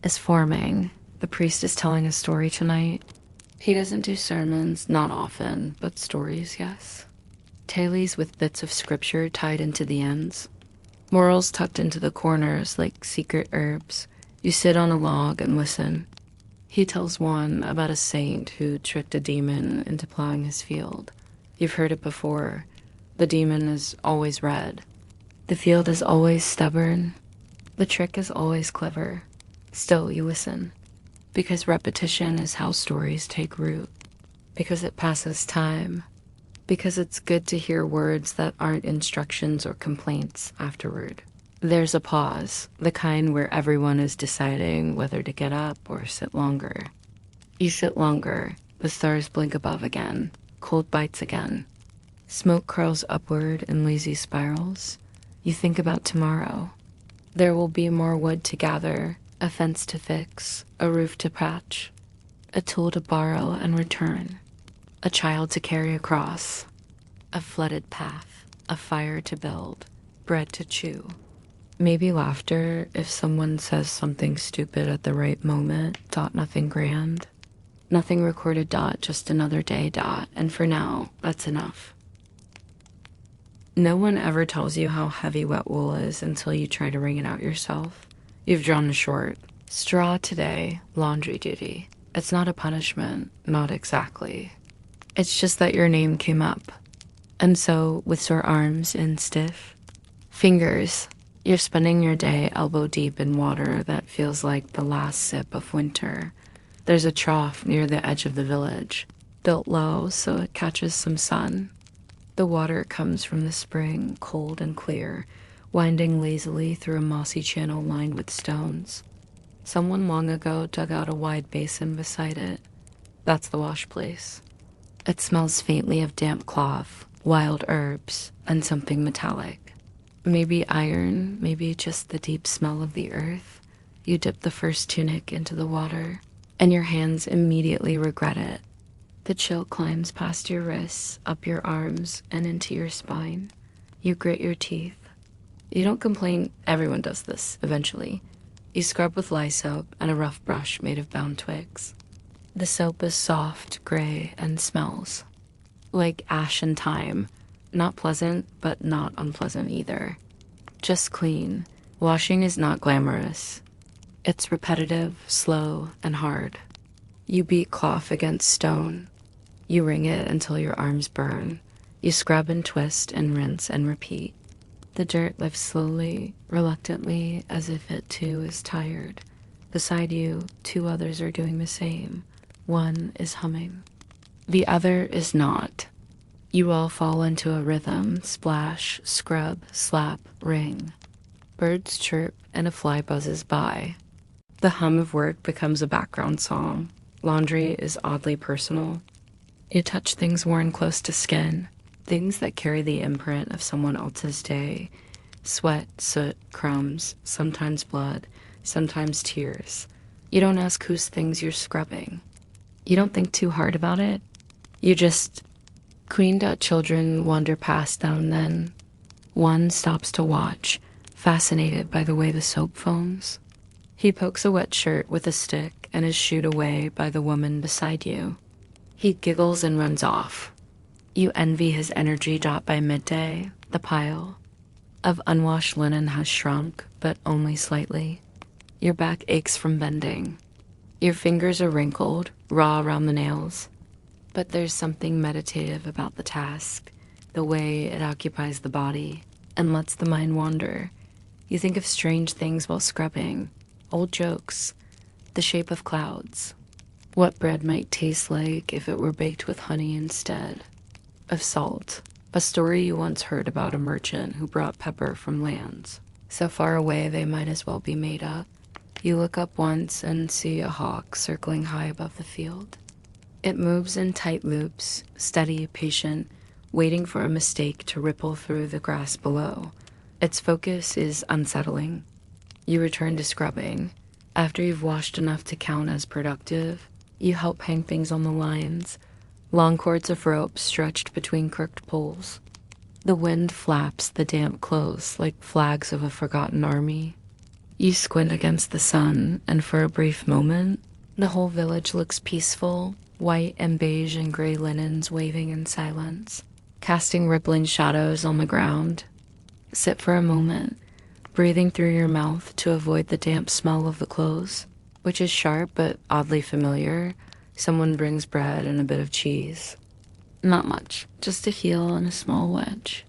A: is forming. The priest is telling a story tonight. He doesn't do sermons, not often, but stories, yes. Tales with bits of scripture tied into the ends. Morals tucked into the corners like secret herbs. You sit on a log and listen. He tells one about a saint who tricked a demon into plowing his field. You've heard it before. The demon is always red. The field is always stubborn. The trick is always clever. Still, you listen. Because repetition is how stories take root. Because it passes time. Because it's good to hear words that aren't instructions or complaints afterward. There's a pause, the kind where everyone is deciding whether to get up or sit longer. You sit longer. The stars blink above again. Cold bites again. Smoke curls upward in lazy spirals. You think about tomorrow. There will be more wood to gather, a fence to fix, a roof to patch, a tool to borrow and return, a child to carry across, a flooded path, a fire to build, bread to chew. Maybe laughter if someone says something stupid at the right moment. Nothing grand. Nothing recorded. Just another day. And for now, that's enough. No one ever tells you how heavy wet wool is until you try to wring it out yourself. You've drawn a short. Straw today, laundry duty. It's not a punishment, not exactly. It's just that your name came up. And so, with sore arms and stiff fingers, you're spending your day elbow deep in water that feels like the last sip of winter. There's a trough near the edge of the village, built low so it catches some sun. The water comes from the spring, cold and clear, winding lazily through a mossy channel lined with stones. Someone long ago dug out a wide basin beside it. That's the wash place. It smells faintly of damp cloth, wild herbs, and something metallic. Maybe iron, maybe just the deep smell of the earth. You dip the first tunic into the water, and your hands immediately regret it. The chill climbs past your wrists, up your arms, and into your spine. You grit your teeth. You don't complain. Everyone does this, eventually. You scrub with lye soap and a rough brush made of bound twigs. The soap is soft, gray, and smells like ash and thyme. Not pleasant, but not unpleasant either. Just clean. Washing is not glamorous. It's repetitive, slow, and hard. You beat cloth against stone. You wring it until your arms burn. You scrub and twist and rinse and repeat. The dirt lifts slowly, reluctantly, as if it too is tired. Beside you, two others are doing the same. One is humming. The other is not. You all fall into a rhythm, splash, scrub, slap, ring. Birds chirp and a fly buzzes by. The hum of work becomes a background song. Laundry is oddly personal. You touch things worn close to skin, things that carry the imprint of someone else's day. Sweat, soot, crumbs, sometimes blood, sometimes tears. You don't ask whose things you're scrubbing. You don't think too hard about it. You just... Queen-children wander past now and then. One stops to watch, fascinated by the way the soap foams. He pokes a wet shirt with a stick and is shooed away by the woman beside you. He giggles and runs off. You envy his energy dropped by midday. The pile of unwashed linen has shrunk, but only slightly. Your back aches from bending. Your fingers are wrinkled, raw around the nails. But there's something meditative about the task, the way it occupies the body and lets the mind wander. You think of strange things while scrubbing, old jokes, the shape of clouds, what bread might taste like if it were baked with honey instead of salt, a story you once heard about a merchant who brought pepper from lands so far away they might as well be made up. You look up once and see a hawk circling high above the field. It moves in tight loops, steady, patient, waiting for a mistake to ripple through the grass below. Its focus is unsettling. You return to scrubbing. After you've washed enough to count as productive, you help hang things on the lines, long cords of rope stretched between crooked poles. The wind flaps the damp clothes like flags of a forgotten army. You squint against the sun, and for a brief moment, the whole village looks peaceful, white and beige and gray linens waving in silence, casting rippling shadows on the ground. Sit for a moment, breathing through your mouth to avoid the damp smell of the clothes, which is sharp but oddly familiar. Someone brings bread and a bit of cheese. Not much, just a heel and a small wedge.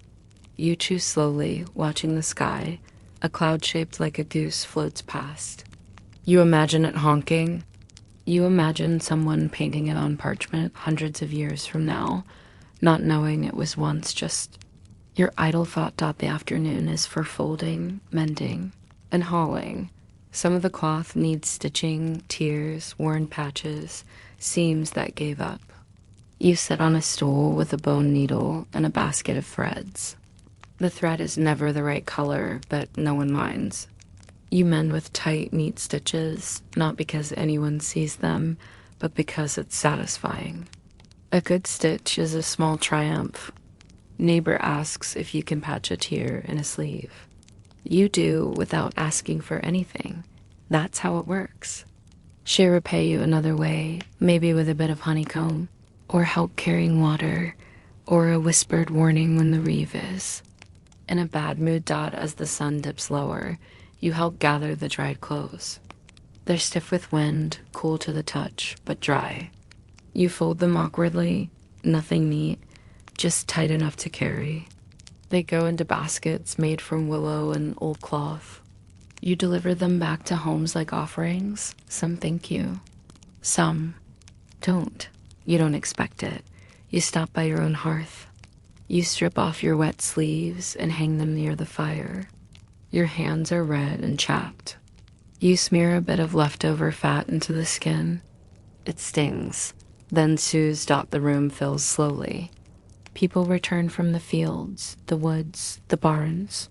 A: You chew slowly, watching the sky. A cloud shaped like a goose floats past. You imagine it honking. You imagine someone painting it on parchment hundreds of years from now, not knowing it was once just... Your idle thought the afternoon is for folding, mending, and hauling. Some of the cloth needs stitching, tears, worn patches, seams that gave up. You sit on a stool with a bone needle and a basket of threads. The thread is never the right color, but no one minds. You mend with tight, neat stitches, not because anyone sees them, but because it's satisfying. A good stitch is a small triumph. Neighbor asks if you can patch a tear in a sleeve. You do without asking for anything. That's how it works. She repay you another way, maybe with a bit of honeycomb, or help carrying water, or a whispered warning when the reeve is. In a bad mood as the sun dips lower, you help gather the dried clothes. They're stiff with wind, cool to the touch, but dry. You fold them awkwardly, nothing neat, just tight enough to carry. They go into baskets made from willow and old cloth. You deliver them back to homes like offerings. Some thank you. Some don't. You don't expect it. You stop by your own hearth. You strip off your wet sleeves and hang them near the fire. Your hands are red and chapped. You smear a bit of leftover fat into the skin. It stings. Then soothes. The room fills slowly. People return from the fields, the woods, the barns.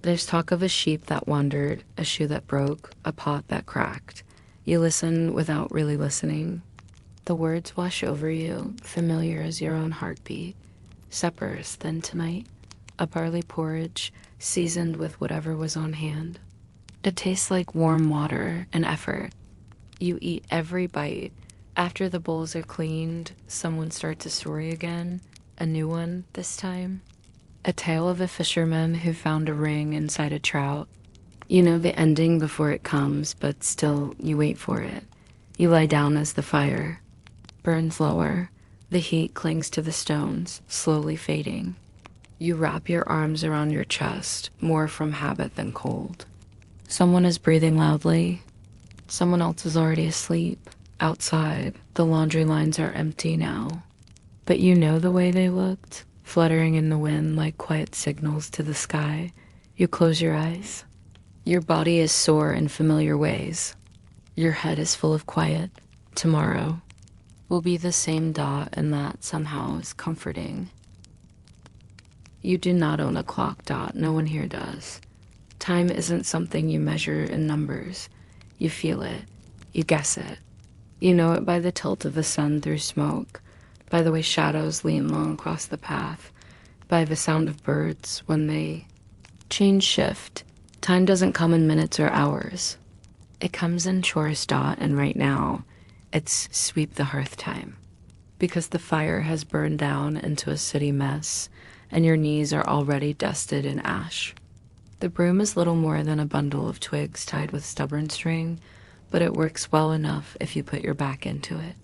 A: There's talk of a sheep that wandered, a shoe that broke, a pot that cracked. You listen without really listening. The words wash over you, familiar as your own heartbeat. Suppers, then tonight. A barley porridge, seasoned with whatever was on hand. It tastes like warm water and effort. You eat every bite. After the bowls are cleaned, someone starts a story again. A new one this time. A tale of a fisherman who found a ring inside a trout. You know the ending before it comes, but still you wait for it. You lie down as the fire burns lower. The heat clings to the stones, slowly fading. You wrap your arms around your chest, more from habit than cold. Someone is breathing loudly. Someone else is already asleep. Outside, the laundry lines are empty now. But you know the way they looked, fluttering in the wind like quiet signals to the sky. You close your eyes. Your body is sore in familiar ways. Your head is full of quiet. Tomorrow will be the same dot, and that somehow is comforting. You do not own a clock, Dot. No one here does. Time isn't something you measure in numbers. You feel it. You guess it. You know it by the tilt of the sun through smoke, by the way shadows lean long across the path, by the sound of birds when they change shift. Time doesn't come in minutes or hours. It comes in chores, Dot, and right now, it's sweep the hearth time. Because the fire has burned down into a sooty mess, and your knees are already dusted in ash. The broom is little more than a bundle of twigs tied with stubborn string, but it works well enough if you put your back into it.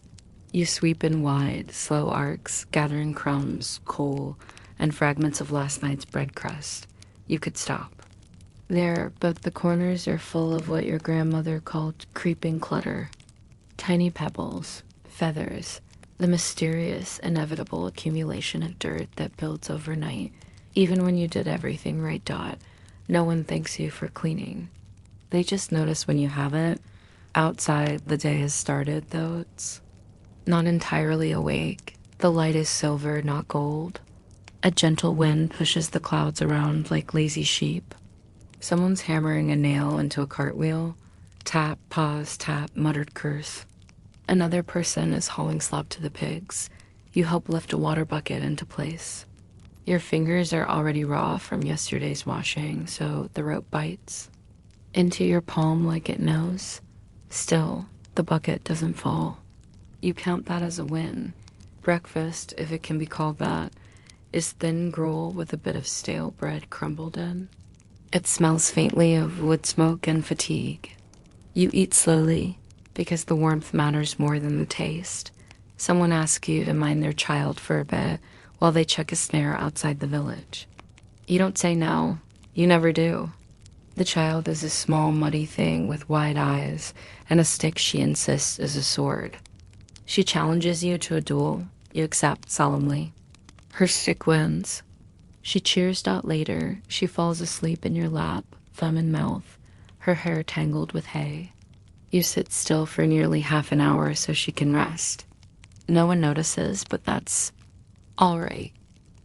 A: You sweep in wide, slow arcs, gathering crumbs, coal, and fragments of last night's bread crust. You could stop there, but the corners are full of what your grandmother called creeping clutter. Tiny pebbles, feathers, the mysterious, inevitable accumulation of dirt that builds overnight. Even when you did everything right, Dot, no one thanks you for cleaning. They just notice when you haven't. Outside, the day has started, though it's not entirely awake. The light is silver, not gold. A gentle wind pushes the clouds around like lazy sheep. Someone's hammering a nail into a cartwheel. Tap, pause, tap, muttered curse. Another person is hauling slop to the pigs. You help lift a water bucket into place. Your fingers are already raw from yesterday's washing, so the rope bites into your palm like it knows. Still, the bucket doesn't fall. You count that as a win. Breakfast, if it can be called that, is thin gruel with a bit of stale bread crumbled in. It smells faintly of wood smoke and fatigue. You eat slowly, because the warmth matters more than the taste. Someone asks you to mind their child for a bit while they check a snare outside the village. You don't say no. You never do. The child is a small, muddy thing with wide eyes and a stick she insists is a sword. She challenges you to a duel. You accept solemnly. Her stick wins. She cheers Dot later. She falls asleep in your lap, thumb in mouth, her hair tangled with hay. You sit still for nearly half an hour so she can rest. No one notices, but that's all right.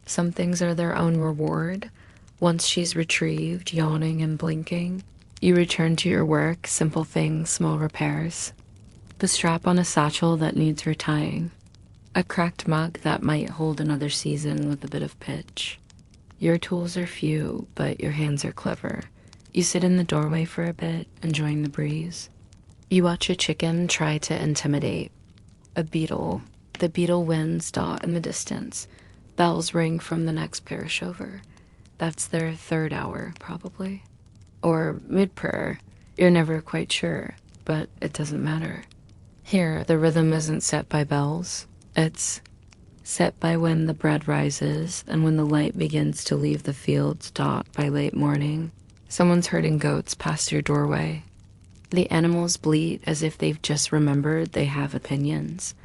A: Some things are their own reward. Once she's retrieved, yawning and blinking, you return to your work, simple things, small repairs. The strap on a satchel that needs retying. A cracked mug that might hold another season with a bit of pitch. Your tools are few, but your hands are clever. You sit in the doorway for a bit, enjoying the breeze. You watch a chicken try to intimidate a beetle. The beetle wins, Dot, in the distance. Bells ring from the next parish over. That's their third hour, probably. Or mid-prayer. You're never quite sure, but it doesn't matter. Here, the rhythm isn't set by bells. It's set by when the bread rises and when the light begins to leave the fields, Dot, by late morning. Someone's herding goats past your doorway. The animals bleat as if they've just remembered they have opinions.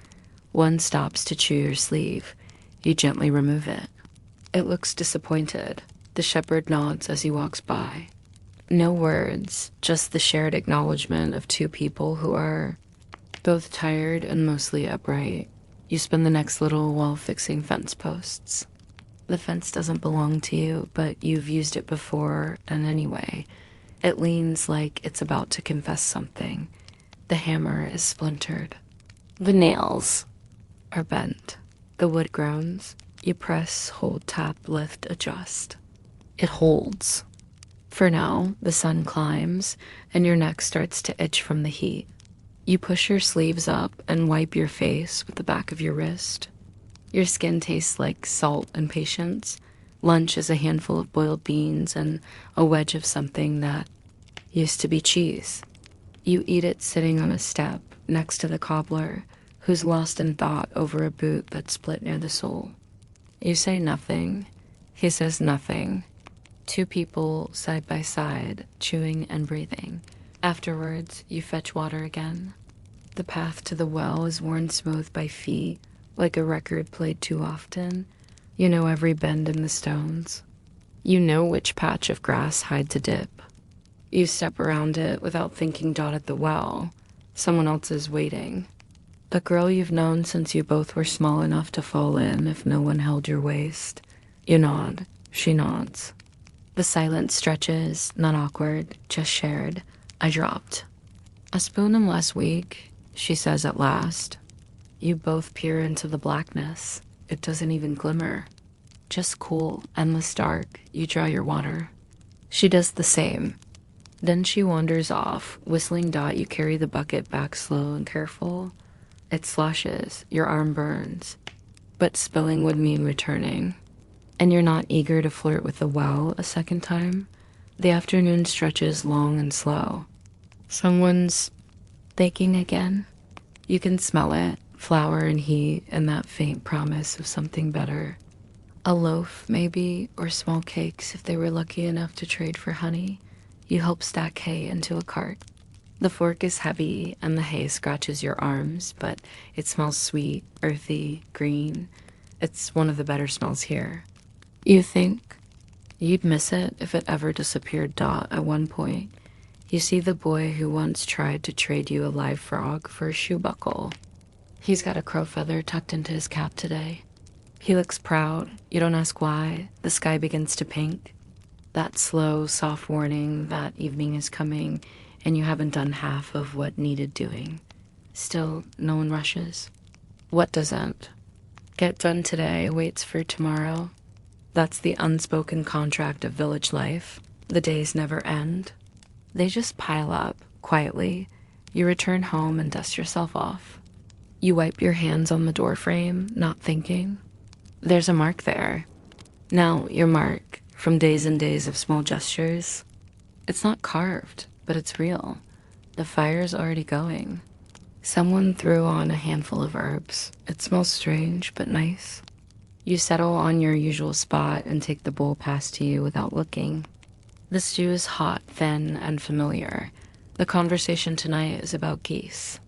A: One stops to chew your sleeve. You gently remove it. It looks disappointed. The shepherd nods as he walks by. No words, just the shared acknowledgement of two people who are both tired and mostly upright. You spend the next little while fixing fence posts. The fence doesn't belong to you, but you've used it before, and anyway, it leans like it's about to confess something. The hammer is splintered. The nails are bent. The wood groans. You press, hold, tap, lift, adjust. It holds. For now, the sun climbs, and your neck starts to itch from the heat. You push your sleeves up and wipe your face with the back of your wrist. Your skin tastes like salt and patience. Lunch is a handful of boiled beans and a wedge of something that used to be cheese. You eat it sitting on a step next to the cobbler, Who's lost in thought over a boot that split near the sole. You say nothing. He says nothing. Two people side by side, chewing and breathing. Afterwards, you fetch water again. The path to the well is worn smooth by feet, like a record played too often. You know every bend in the stones. You know which patch of grass hides a dip. You step around it without thinking Dot at the well. Someone else is waiting. The girl you've known since you both were small enough to fall in if no one held your waist. You nod. She nods. The silence stretches, not awkward, just shared. I dropped. A spoon and less weak, she says at last. You both peer into the blackness. It doesn't even glimmer. Just cool, endless dark. You draw your water. She does the same. Then she wanders off, whistling. Dot, you carry the bucket back slow and careful. It sloshes, your arm burns. But spilling would mean returning. And you're not eager to flirt with the well a second time. The afternoon stretches long and slow. Someone's baking again. You can smell it, flour and heat, and that faint promise of something better. A loaf, maybe, or small cakes if they were lucky enough to trade for honey. You help stack hay into a cart. The fork is heavy and the hay scratches your arms, but it smells sweet, earthy, green. It's one of the better smells here. You think you'd miss it if it ever disappeared. Dot, at one point, you see the boy who once tried to trade you a live frog for a shoe buckle. He's got a crow feather tucked into his cap today. He looks proud. You don't ask why. The sky begins to pink. That slow, soft warning that evening is coming, and you haven't done half of what needed doing. Still, no one rushes. What doesn't get done today waits for tomorrow. That's the unspoken contract of village life. The days never end. They just pile up, quietly. You return home and dust yourself off. You wipe your hands on the doorframe, not thinking. There's a mark there. Now, your mark, from days and days of small gestures. It's not carved, but it's real. The fire's already going. Someone threw on a handful of herbs. It smells strange, but nice. You settle on your usual spot and take the bowl passed to you without looking. The stew is hot, thin, and familiar. The conversation tonight is about geese.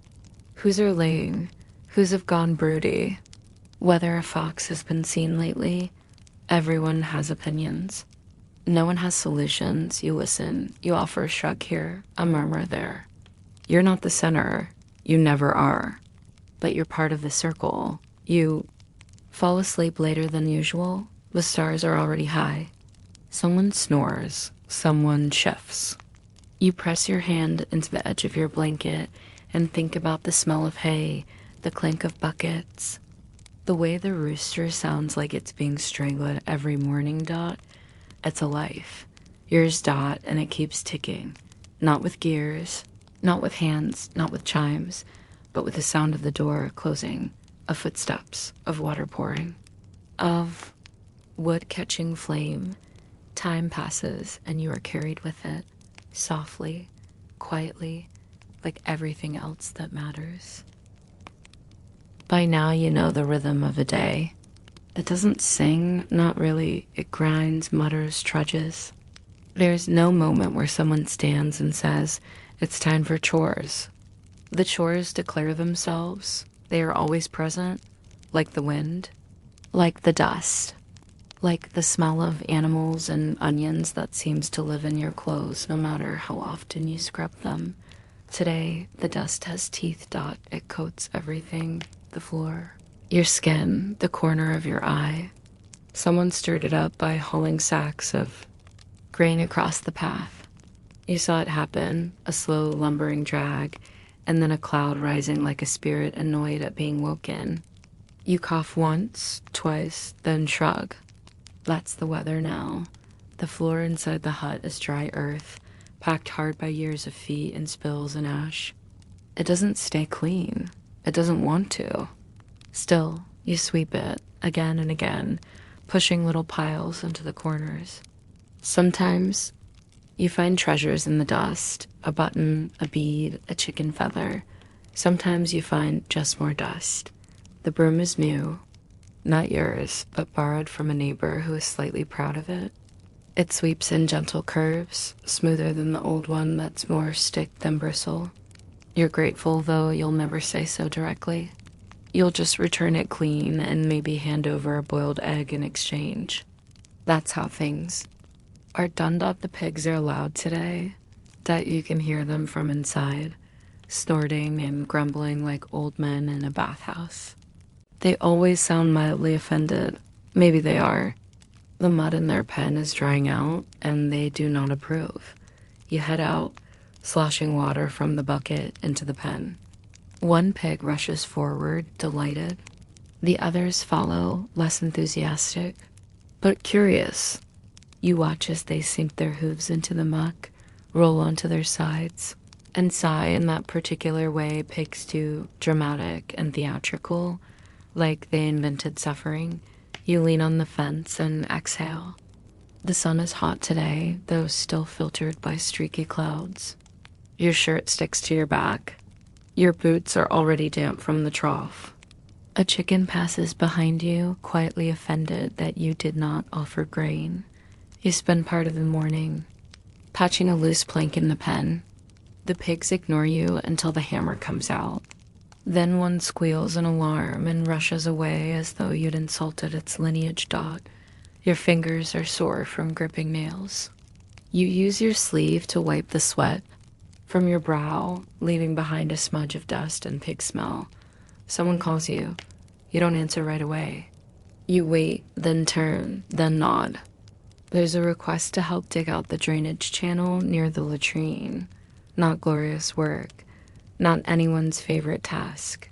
A: Whose are laying? Whose have gone broody? Whether a fox has been seen lately? Everyone has opinions. No one has solutions. You listen. You offer a shrug here, a murmur there. You're not the center. You never are. But you're part of the circle. You fall asleep later than usual. The stars are already high. Someone snores. Someone shifts. You press your hand into the edge of your blanket and think about the smell of hay, the clink of buckets, the way the rooster sounds like it's being strangled every morning. Dot, it's a life. Yours. Dot, and it keeps ticking. Not with gears, not with hands, not with chimes, but with the sound of the door closing, of footsteps, of water pouring, of wood catching flame. Time passes and you are carried with it, softly, quietly, like everything else that matters. By now you know the rhythm of a day. It doesn't sing, not really. It grinds, mutters, trudges. There's no moment where someone stands and says, it's time for chores. The chores declare themselves. They are always present, like the wind, like the dust, like the smell of animals and onions that seems to live in your clothes no matter how often you scrub them. Today, the dust has teeth. Dot, it coats everything, the floor, your skin, the corner of your eye. Someone stirred it up by hauling sacks of grain across the path. You saw it happen, a slow lumbering drag, and then a cloud rising like a spirit annoyed at being woken. You cough once, twice, then shrug. That's the weather now. The floor inside the hut is dry earth, packed hard by years of feet and spills and ash. It doesn't stay clean. It doesn't want to. Still, you sweep it again and again, pushing little piles into the corners. Sometimes you find treasures in the dust, a button, a bead, a chicken feather. Sometimes you find just more dust. The broom is new, not yours, but borrowed from a neighbor who is slightly proud of it. It sweeps in gentle curves, smoother than the old one that's more stick than bristle. You're grateful, though you'll never say so directly. You'll just return it clean and maybe hand over a boiled egg in exchange. That's how things are done. Up the pigs are loud today, that you can hear them from inside, snorting and grumbling like old men in a bathhouse. They always sound mildly offended. Maybe they are. The mud in their pen is drying out, and they do not approve. You head out, sloshing water from the bucket into the pen. One pig rushes forward, delighted. The others follow, less enthusiastic, but curious. You watch as they sink their hooves into the muck, roll onto their sides, and sigh in that particular way pigs do, dramatic and theatrical, like they invented suffering. You lean on the fence and exhale. The sun is hot today, though still filtered by streaky clouds. Your shirt sticks to your back. Your boots are already damp from the trough. A chicken passes behind you, quietly offended that you did not offer grain. You spend part of the morning patching a loose plank in the pen. The pigs ignore you until the hammer comes out. Then one squeals in alarm and rushes away as though you'd insulted its lineage dot. Your fingers are sore from gripping nails. You use your sleeve to wipe the sweat from your brow, leaving behind a smudge of dust and pig smell. Someone calls you. You don't answer right away. You wait, then turn, then nod. There's a request to help dig out the drainage channel near the latrine. Not glorious work. Not anyone's favorite task,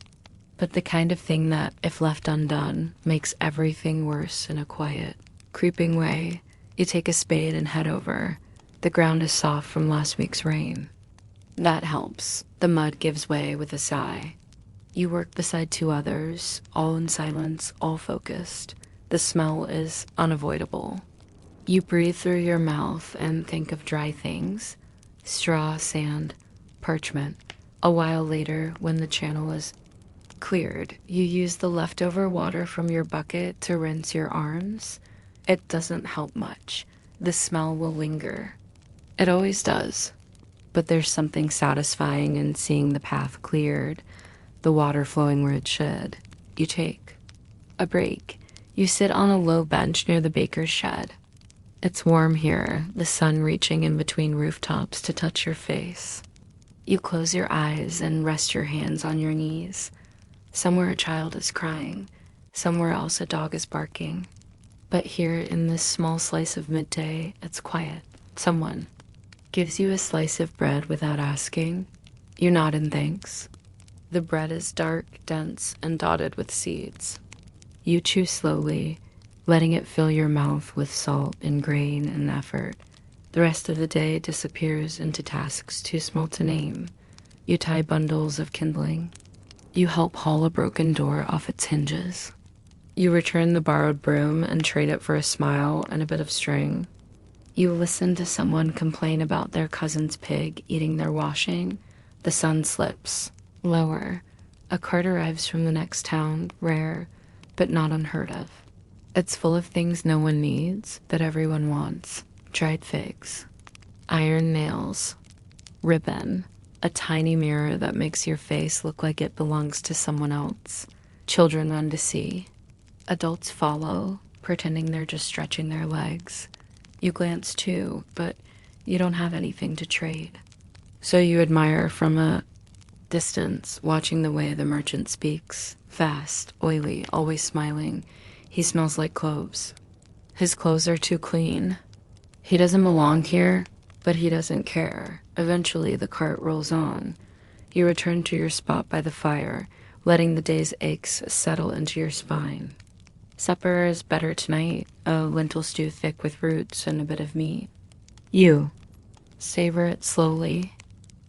A: but the kind of thing that, if left undone, makes everything worse in a quiet, creeping way. You take a spade and head over. The ground is soft from last week's rain. That helps. The mud gives way with a sigh. You work beside two others, all in silence, all focused. The smell is unavoidable. You breathe through your mouth and think of dry things. Straw, sand, parchment. A while later, when the channel is cleared, you use the leftover water from your bucket to rinse your arms. It doesn't help much. The smell will linger. It always does. But there's something satisfying in seeing the path cleared, the water flowing where it should. You take a break. You sit on a low bench near the baker's shed. It's warm here, the sun reaching in between rooftops to touch your face. You close your eyes and rest your hands on your knees. Somewhere a child is crying. Somewhere else a dog is barking. But here in this small slice of midday, it's quiet. Someone gives you a slice of bread without asking. You nod in thanks. The bread is dark, dense, and dotted with seeds. You chew slowly, letting it fill your mouth with salt and grain and effort. The rest of the day disappears into tasks too small to name. You tie bundles of kindling. You help haul a broken door off its hinges. You return the borrowed broom and trade it for a smile and a bit of string. You listen to someone complain about their cousin's pig eating their washing. The sun slips. Lower. A cart arrives from the next town, rare, but not unheard of. It's full of things no one needs, but everyone wants. Dried figs, iron nails, ribbon, a tiny mirror that makes your face look like it belongs to someone else. Children run to see. Adults follow, pretending they're just stretching their legs. You glance too, but you don't have anything to trade. So you admire from a distance, watching the way the merchant speaks. Fast, oily, always smiling. He smells like cloves. His clothes are too clean. He doesn't belong here, but he doesn't care. Eventually, the cart rolls on. You return to your spot by the fire, letting the day's aches settle into your spine. Supper is better tonight, a lentil stew thick with roots and a bit of meat. You savor it slowly.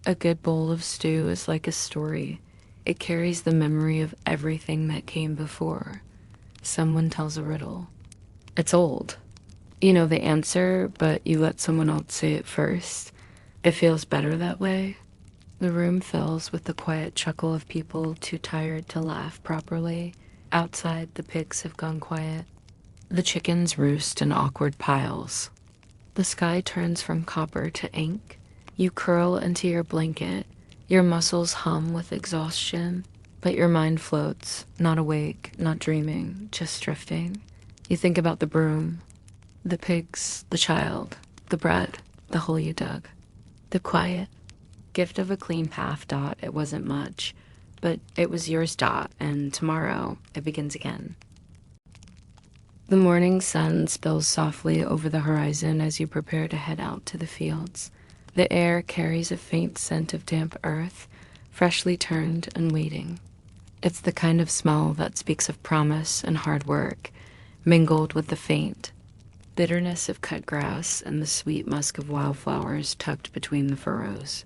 A: A good bowl of stew is like a story. It carries the memory of everything that came before. Someone tells a riddle. It's old. You know the answer, but you let someone else say it first. It feels better that way. The room fills with the quiet chuckle of people too tired to laugh properly. Outside, the pigs have gone quiet. The chickens roost in awkward piles. The sky turns from copper to ink. You curl into your blanket. Your muscles hum with exhaustion, but your mind floats, not awake, not dreaming, just drifting. You think about the broom, the pigs, the child, the bread, the hole you dug, the quiet. Gift of a clean path, Dot. It wasn't much, but it was yours, Dot, and tomorrow it begins again. The morning sun spills softly over the horizon as you prepare to head out to the fields. The air carries a faint scent of damp earth, freshly turned and waiting. It's the kind of smell that speaks of promise and hard work, mingled with the faint bitterness of cut grass and the sweet musk of wildflowers tucked between the furrows.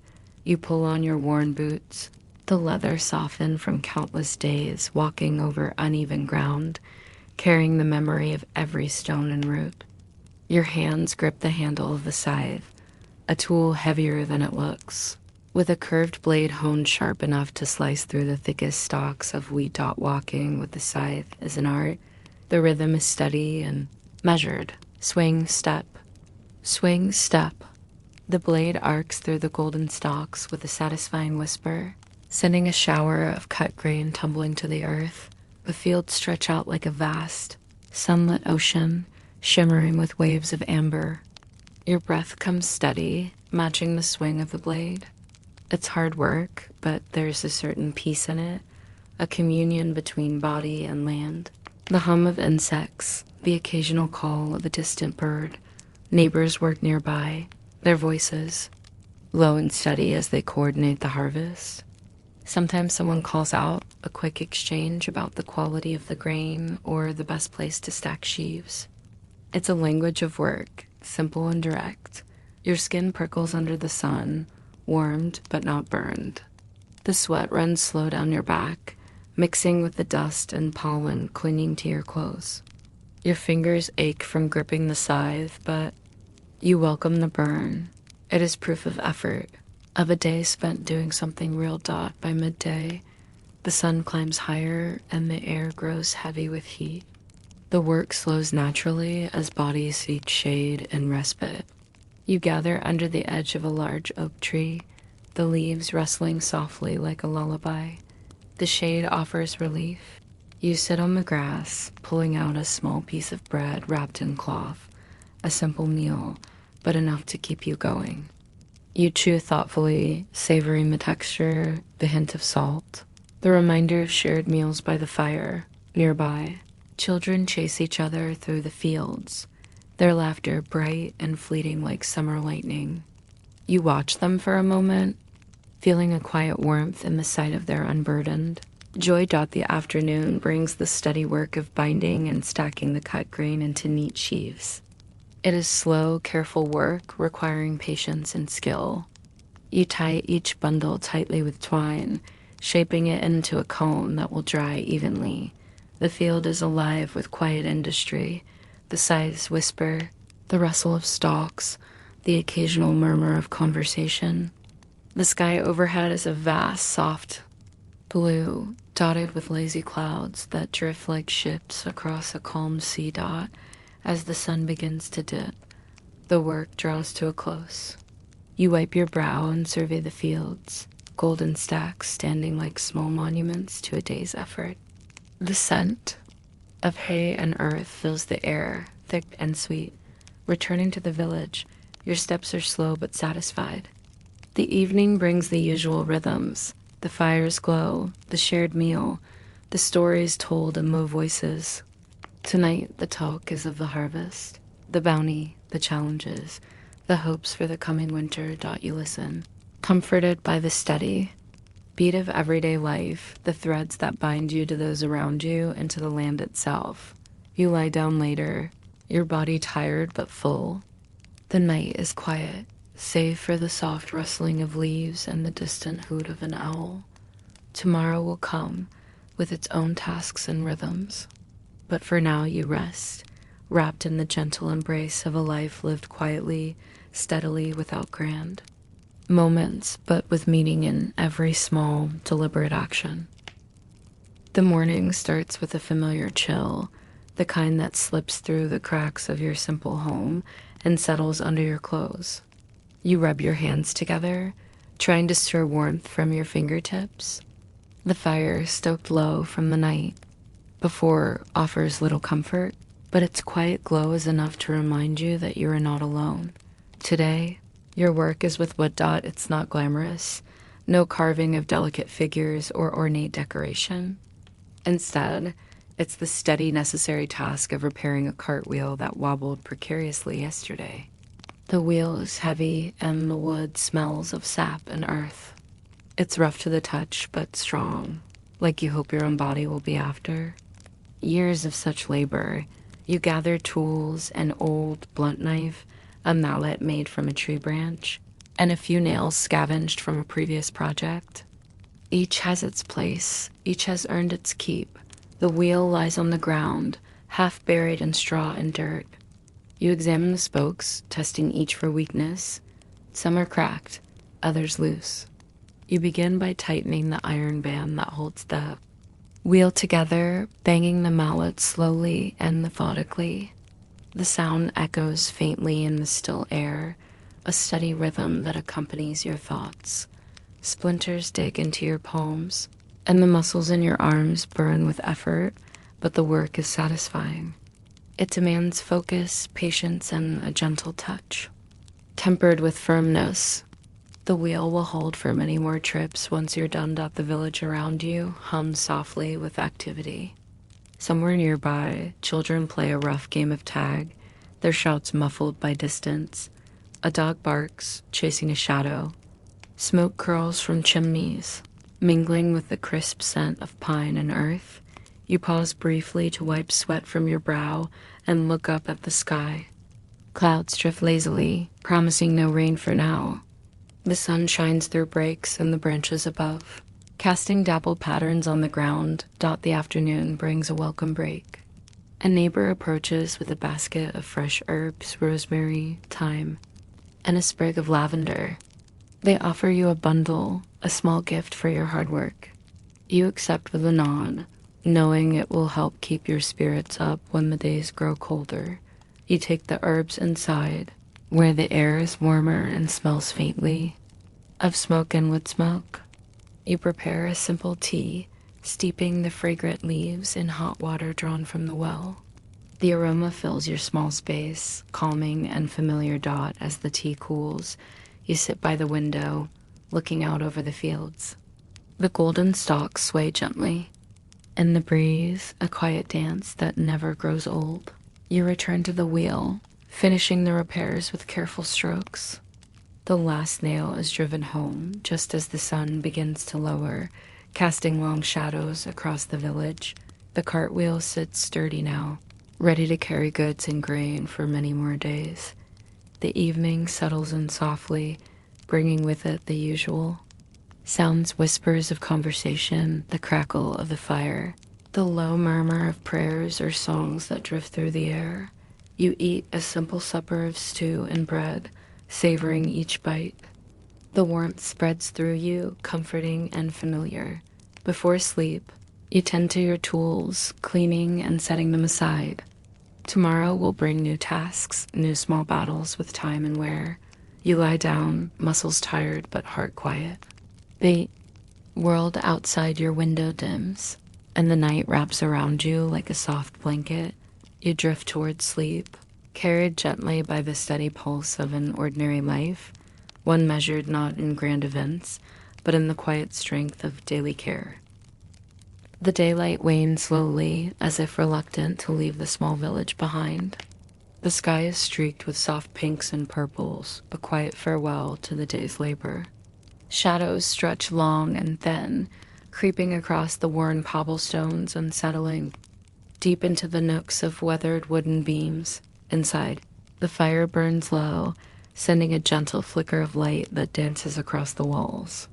A: You pull on your worn boots, the leather softened from countless days walking over uneven ground, carrying the memory of every stone and root. Your hands grip the handle of the scythe, a tool heavier than it looks, with a curved blade honed sharp enough to slice through the thickest stalks of wheat. Dot. Walking with the scythe is an art. The rhythm is steady and measured. Swing, step. Swing, step. The blade arcs through the golden stalks with a satisfying whisper, sending a shower of cut grain tumbling to the earth. The fields stretch out like a vast, sunlit ocean, shimmering with waves of amber. Your breath comes steady, matching the swing of the blade. It's hard work, but there's a certain peace in it, a communion between body and land. The hum of insects, the occasional call of a distant bird. Neighbors work nearby, their voices, low and steady as they coordinate the harvest. Sometimes someone calls out, a quick exchange about the quality of the grain or the best place to stack sheaves. It's a language of work, simple and direct. Your skin prickles under the sun, warmed but not burned. The sweat runs slow down your back, mixing with the dust and pollen clinging to your clothes. Your fingers ache from gripping the scythe, but you welcome the burn. It is proof of effort, of a day spent doing something real. Dot. By midday, the sun climbs higher and the air grows heavy with heat. The work slows naturally as bodies seek shade and respite. You gather under the edge of a large oak tree, the leaves rustling softly like a lullaby. The shade offers relief. You sit on the grass, pulling out a small piece of bread wrapped in cloth, a simple meal, but enough to keep you going. You chew thoughtfully, savoring the texture, the hint of salt, the reminder of shared meals by the fire. Nearby, children chase each other through the fields, their laughter bright and fleeting like summer lightning. You watch them for a moment, feeling a quiet warmth in the sight of their unburdened joy. The afternoon brings the steady work of binding and stacking the cut grain into neat sheaves. It is slow, careful work requiring patience and skill. You tie each bundle tightly with twine, shaping it into a cone that will dry evenly. The field is alive with quiet industry, the scythes whisper, the rustle of stalks, the occasional murmur of conversation. The sky overhead is a vast, soft blue, dotted with lazy clouds that drift like ships across a calm sea. Dot. As the sun begins to dip, the work draws to a close. You wipe your brow and survey the fields, golden stacks standing like small monuments to a day's effort. The scent of hay and earth fills the air, thick and sweet. Returning to the village, your steps are slow but satisfied. The evening brings the usual rhythms, the fire's glow, the shared meal, the stories told in low voices. Tonight, the talk is of the harvest, the bounty, the challenges, the hopes for the coming winter. You listen, comforted by the steady beat of everyday life, the threads that bind you to those around you and to the land itself. You lie down later, your body tired but full. The night is quiet, save for the soft rustling of leaves and the distant hoot of an owl. Tomorrow will come with its own tasks and rhythms. But for now you rest, wrapped in the gentle embrace of a life lived quietly, steadily, without grand. Moments, but with meaning in every small, deliberate action. The morning starts with a familiar chill, the kind that slips through the cracks of your simple home and settles under your clothes. You rub your hands together, trying to stir warmth from your fingertips. The fire, stoked low from the night before, offers little comfort, but its quiet glow is enough to remind you that you are not alone. Today, your work is with wood dot. It's not glamorous, no carving of delicate figures or ornate decoration. Instead, it's the steady, necessary task of repairing a cartwheel that wobbled precariously yesterday. The wheel is heavy and the wood smells of sap and earth. It's rough to the touch, but strong, like you hope your own body will be after. Years of such labor. You gather tools, an old blunt knife, a mallet made from a tree branch, and a few nails scavenged from a previous project. Each has its place, each has earned its keep. The wheel lies on the ground, half buried in straw and dirt. You examine the spokes, testing each for weakness. Some are cracked, others loose. You begin by tightening the iron band that holds the wheel together, banging the mallet slowly and methodically. The sound echoes faintly in the still air, a steady rhythm that accompanies your thoughts. Splinters dig into your palms, and the muscles in your arms burn with effort, but the work is satisfying. It demands focus, patience, and a gentle touch. Tempered with firmness, the wheel will hold for many more trips once you're done. The village around you hums softly with activity. Somewhere nearby, children play a rough game of tag, their shouts muffled by distance. A dog barks, chasing a shadow. Smoke curls from chimneys, mingling with the crisp scent of pine and earth. You pause briefly to wipe sweat from your brow and look up at the sky. Clouds drift lazily, promising no rain for now. The sun shines through breaks in the branches above. Casting dappled patterns on the ground, the afternoon brings a welcome break. A neighbor approaches with a basket of fresh herbs, rosemary, thyme, and a sprig of lavender. They offer you a bundle, a small gift for your hard work. You accept with a nod, knowing it will help keep your spirits up when the days grow colder. You take the herbs inside, where the air is warmer and smells faintly of smoke and wood smoke. You prepare a simple tea, steeping the fragrant leaves in hot water drawn from the well. The aroma fills your small space, calming and familiar. As the tea cools, you sit by the window, looking out over the fields. The golden stalks sway gently, and the breeze, a quiet dance that never grows old. You return to the wheel, finishing the repairs with careful strokes. The last nail is driven home just as the sun begins to lower, casting long shadows across the village. The cartwheel sits sturdy now, ready to carry goods and grain for many more days. The evening settles in softly, bringing with it the usual sounds, whispers of conversation, the crackle of the fire, the low murmur of prayers or songs that drift through the air. You eat a simple supper of stew and bread, savoring each bite. The warmth spreads through you, comforting and familiar. Before sleep, you tend to your tools, cleaning and setting them aside. Tomorrow will bring new tasks, new small battles with time and wear. You lie down, muscles tired but heart quiet. The world outside your window dims, and the night wraps around you like a soft blanket. You drift towards sleep, carried gently by the steady pulse of an ordinary life, one measured not in grand events, but in the quiet strength of daily care. The daylight wanes slowly, as if reluctant to leave the small village behind. The sky is streaked with soft pinks and purples, a quiet farewell to the day's labor. Shadows stretch long and thin, creeping across the worn cobblestones and settling deep into the nooks of weathered wooden beams. Inside, the fire burns low, sending a gentle flicker of light that dances across the walls.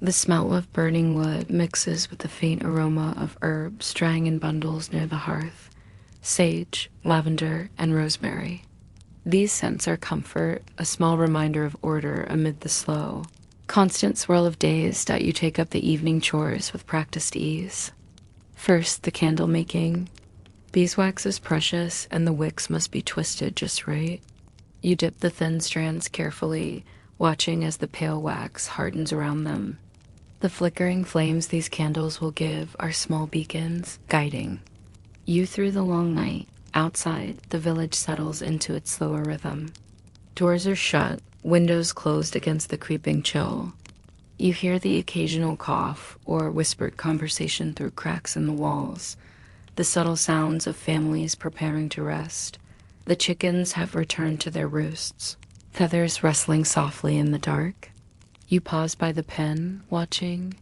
A: The smell of burning wood mixes with the faint aroma of herbs drying in bundles near the hearth, sage, lavender, and rosemary. These scents are comfort, a small reminder of order amid the slow, constant swirl of days that you take up the evening chores with practiced ease. First, the candle making. Beeswax is precious, and the wicks must be twisted just right. You dip the thin strands carefully, watching as the pale wax hardens around them. The flickering flames these candles will give are small beacons, guiding you through the long night. Outside, the village settles into its slower rhythm. Doors are shut, windows closed against the creeping chill. You hear the occasional cough or whispered conversation through cracks in the walls, the subtle sounds of families preparing to rest. The chickens have returned to their roosts, feathers rustling softly in the dark. You pause by the pen, watching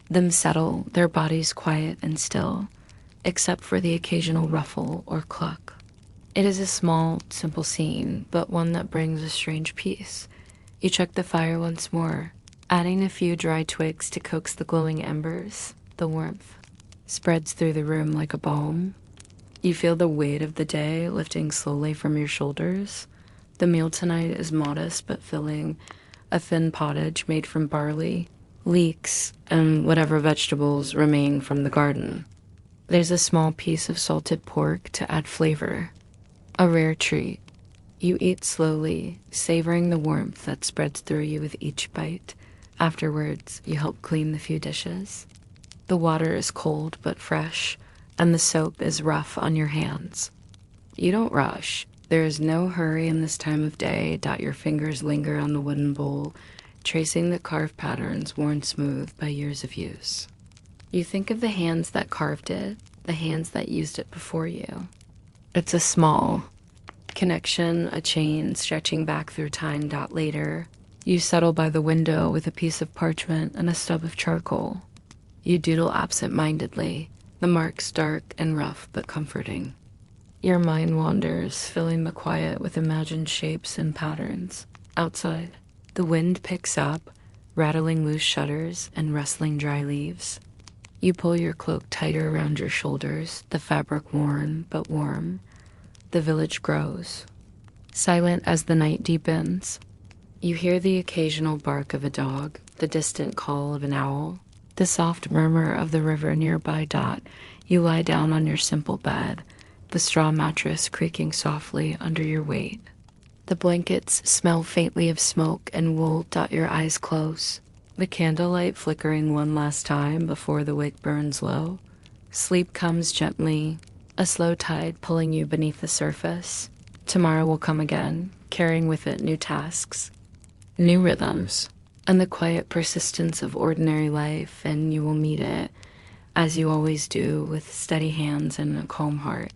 A: them settle, their bodies quiet and still, except for the occasional ruffle or cluck. It is a small, simple scene, but one that brings a strange peace. You check the fire once more, adding a few dry twigs to coax the glowing embers. The warmth spreads through the room like a balm. You feel the weight of the day lifting slowly from your shoulders. The meal tonight is modest but filling, a thin pottage made from barley, leeks, and whatever vegetables remain from the garden. There's a small piece of salted pork to add flavor, a rare treat. You eat slowly, savoring the warmth that spreads through you with each bite. Afterwards, you help clean the few dishes. The water is cold but fresh, and the soap is rough on your hands. You don't rush. There is no hurry in this time of day. Your fingers linger on the wooden bowl, tracing the carved patterns worn smooth by years of use. You think of the hands that carved it, the hands that used it before you. It's a small connection, a chain stretching back through time. Later, you settle by the window with a piece of parchment and a stub of charcoal. You doodle absent-mindedly, the marks dark and rough but comforting. Your mind wanders, filling the quiet with imagined shapes and patterns. Outside, the wind picks up, rattling loose shutters and rustling dry leaves. You pull your cloak tighter around your shoulders, the fabric worn but warm. The village grows, silent as the night deepens. You hear the occasional bark of a dog, the distant call of an owl, the soft murmur of the river nearby. You lie down on your simple bed, the straw mattress creaking softly under your weight. The blankets smell faintly of smoke and wool. Your eyes close, the candlelight flickering one last time before the wick burns low. Sleep comes gently, a slow tide pulling you beneath the surface. Tomorrow will come again, carrying with it new tasks, new rhythms, and the quiet persistence of ordinary life, and you will meet it, as you always do, with steady hands and a calm heart.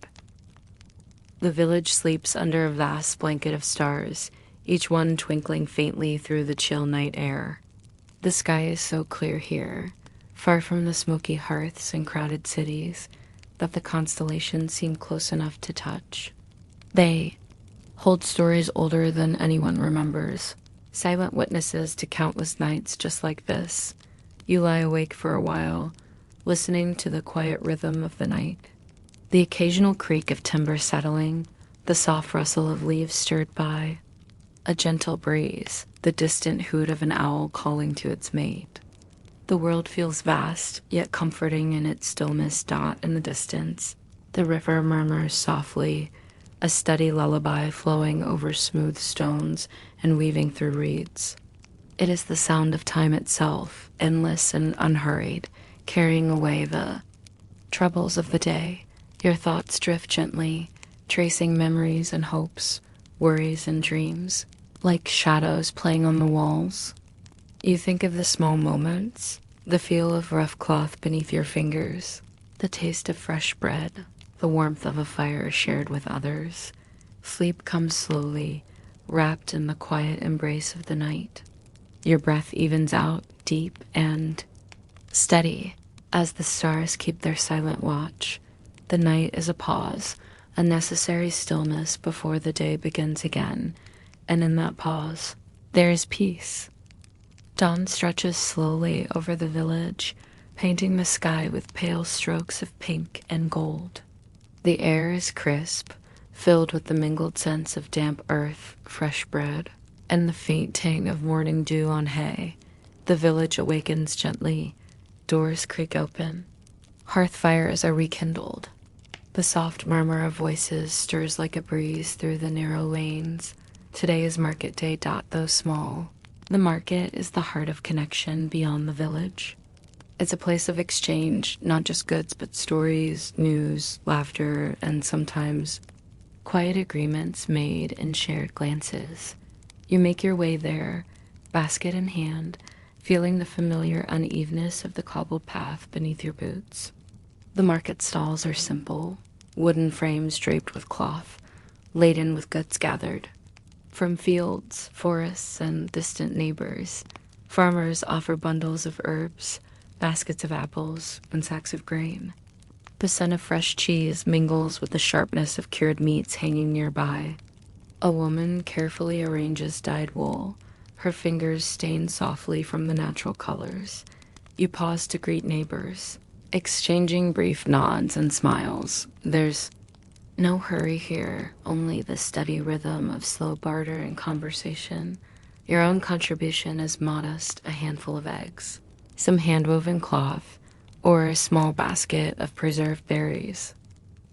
A: The village sleeps under a vast blanket of stars, each one twinkling faintly through the chill night air. The sky is so clear here, far from the smoky hearths and crowded cities, that the constellations seem close enough to touch. They hold stories older than anyone remembers, silent witnesses to countless nights just like this. You lie awake for a while, listening to the quiet rhythm of the night. The occasional creak of timber settling, the soft rustle of leaves stirred by, a gentle breeze, the distant hoot of an owl calling to its mate. The world feels vast, yet comforting in its stillness. In the distance, the river murmurs softly, a steady lullaby flowing over smooth stones and weaving through reeds. It is the sound of time itself, endless and unhurried, carrying away the troubles of the day. Your thoughts drift gently, tracing memories and hopes, worries and dreams, like shadows playing on the walls. You think of the small moments, the feel of rough cloth beneath your fingers, the taste of fresh bread, the warmth of a fire shared with others. Sleep comes slowly, wrapped in the quiet embrace of the night. Your breath evens out, deep and steady, as the stars keep their silent watch. The night is a pause, a necessary stillness before the day begins again, and in that pause, there is peace. Dawn stretches slowly over the village, painting the sky with pale strokes of pink and gold. The air is crisp, filled with the mingled scents of damp earth, fresh bread, and the faint tang of morning dew on hay. The village awakens gently, doors creak open, hearth fires are rekindled. The soft murmur of voices stirs like a breeze through the narrow lanes. Today is market day. Though small, the market is the heart of connection beyond the village. It's a place of exchange, not just goods, but stories, news, laughter, and sometimes quiet agreements made in shared glances. You make your way there, basket in hand, feeling the familiar unevenness of the cobbled path beneath your boots. The market stalls are simple, wooden frames draped with cloth, laden with goods gathered from fields, forests, and distant neighbors. Farmers offer bundles of herbs, baskets of apples, and sacks of grain. The scent of fresh cheese mingles with the sharpness of cured meats hanging nearby. A woman carefully arranges dyed wool, her fingers stained softly from the natural colors. You pause to greet neighbors, exchanging brief nods and smiles. There's no hurry here, only the steady rhythm of slow barter and conversation. Your own contribution is modest, a handful of eggs, some hand-woven cloth, or a small basket of preserved berries.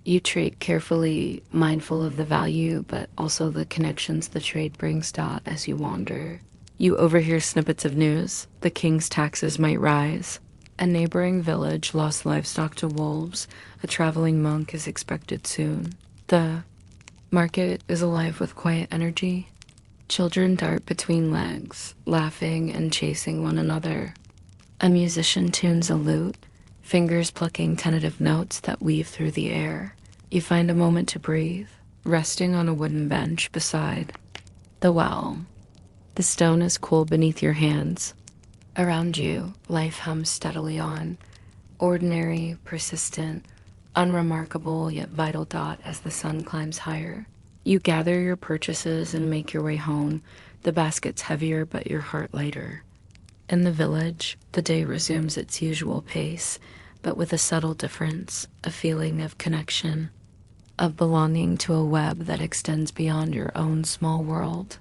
A: You treat carefully, mindful of the value, but also the connections the trade brings. As you wander, you overhear snippets of news. The king's taxes might rise. A neighboring village lost livestock to wolves. A traveling monk is expected soon. The market is alive with quiet energy. Children dart between legs, laughing and chasing one another. A musician tunes a lute, fingers plucking tentative notes that weave through the air. You find a moment to breathe, resting on a wooden bench beside the well. The stone is cool beneath your hands. Around you, life hums steadily on, ordinary, persistent, unremarkable yet vital. As the sun climbs higher, you gather your purchases and make your way home, the baskets heavier but your heart lighter. In the village, the day resumes its usual pace, but with a subtle difference, a feeling of connection, of belonging to a web that extends beyond your own small world.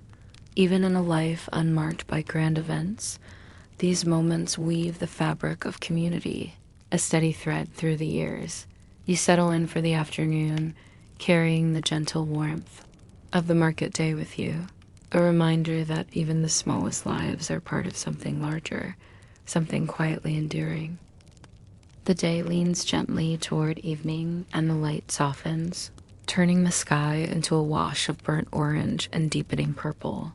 A: Even in a life unmarked by grand events, these moments weave the fabric of community, a steady thread through the years. You settle in for the afternoon, carrying the gentle warmth of the market day with you, a reminder that even the smallest lives are part of something larger, something quietly enduring. The day leans gently toward evening, and the light softens, turning the sky into a wash of burnt orange and deepening purple.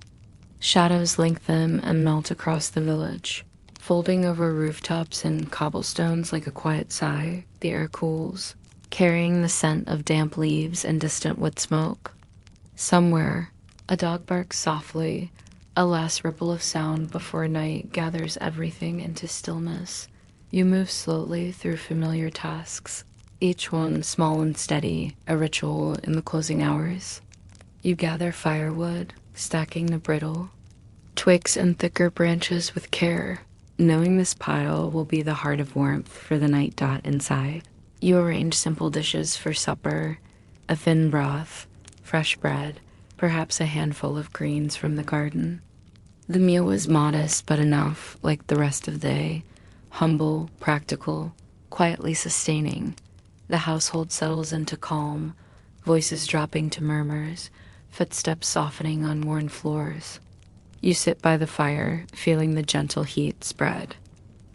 A: Shadows lengthen and melt across the village, folding over rooftops and cobblestones like a quiet sigh. The air cools, carrying the scent of damp leaves and distant wood smoke. Somewhere, a dog barks softly, a last ripple of sound before night gathers everything into stillness. You move slowly through familiar tasks, each one small and steady, a ritual in the closing hours. You gather firewood, stacking the brittle, twigs and thicker branches with care, knowing this pile will be the heart of warmth for the night. Inside, you arrange simple dishes for supper, a thin broth, fresh bread, perhaps a handful of greens from the garden. The meal is modest but enough, like the rest of the day, humble, practical, quietly sustaining. The household settles into calm, voices dropping to murmurs, footsteps softening on worn floors. You sit by the fire, feeling the gentle heat spread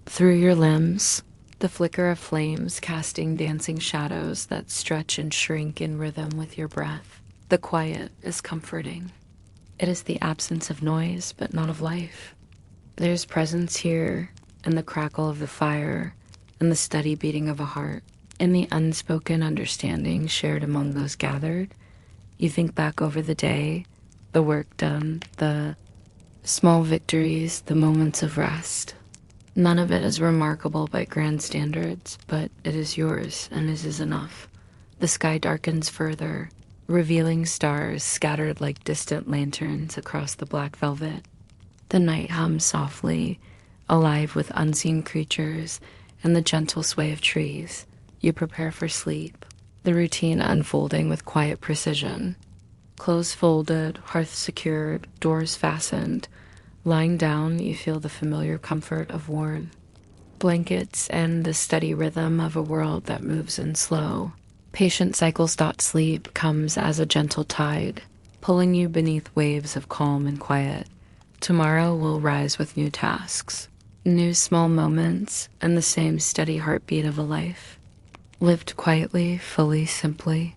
A: through your limbs, the flicker of flames casting dancing shadows that stretch and shrink in rhythm with your breath. The quiet is comforting. It is the absence of noise, but not of life. There's presence here, in the crackle of the fire, in the steady beating of a heart, in the unspoken understanding shared among those gathered. You think back over the day, the work done, the small victories, the moments of rest. None of it is remarkable by grand standards, but it is yours, and it is enough. The sky darkens further, revealing stars scattered like distant lanterns across the black velvet. The night hums softly, alive with unseen creatures and the gentle sway of trees. You prepare for sleep. the routine unfolding with quiet precision. Clothes folded, hearth secured, doors fastened. Lying down, you feel the familiar comfort of warm blankets and the steady rhythm of a world that moves in slow, patient cycles. Sleep comes as a gentle tide, pulling you beneath waves of calm and quiet. Tomorrow will rise with new tasks, new small moments, and the same steady heartbeat of a life, lived quietly, fully, simply.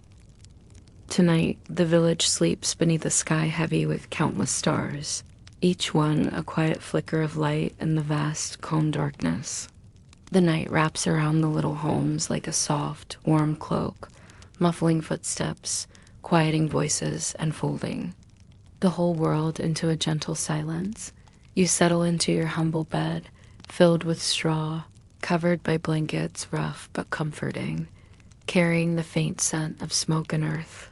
A: Tonight, the village sleeps beneath a sky heavy with countless stars, each one a quiet flicker of light in the vast, calm darkness. The night wraps around the little homes like a soft, warm cloak, muffling footsteps, quieting voices, and folding the whole world into a gentle silence. You settle into your humble bed, filled with straw, covered by blankets rough but comforting, carrying the faint scent of smoke and earth.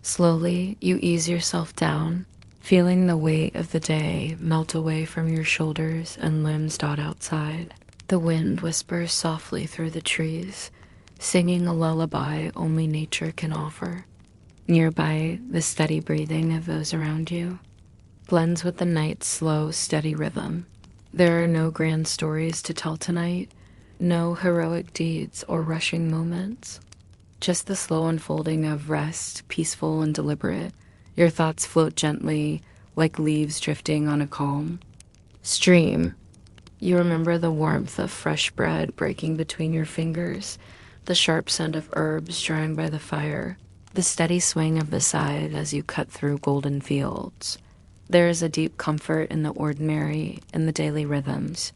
A: Slowly, you ease yourself down, feeling the weight of the day melt away from your shoulders and limbs. Outside, the wind whispers softly through the trees, singing a lullaby only nature can offer. Nearby, the steady breathing of those around you blends with the night's slow, steady rhythm. There are no grand stories to tell tonight, no heroic deeds or rushing moments. Just the slow unfolding of rest, peaceful and deliberate. Your thoughts float gently, like leaves drifting on a calm stream. You remember the warmth of fresh bread breaking between your fingers, the sharp scent of herbs drying by the fire, the steady swing of the scythe as you cut through golden fields. There is a deep comfort in the ordinary, in the daily rhythms,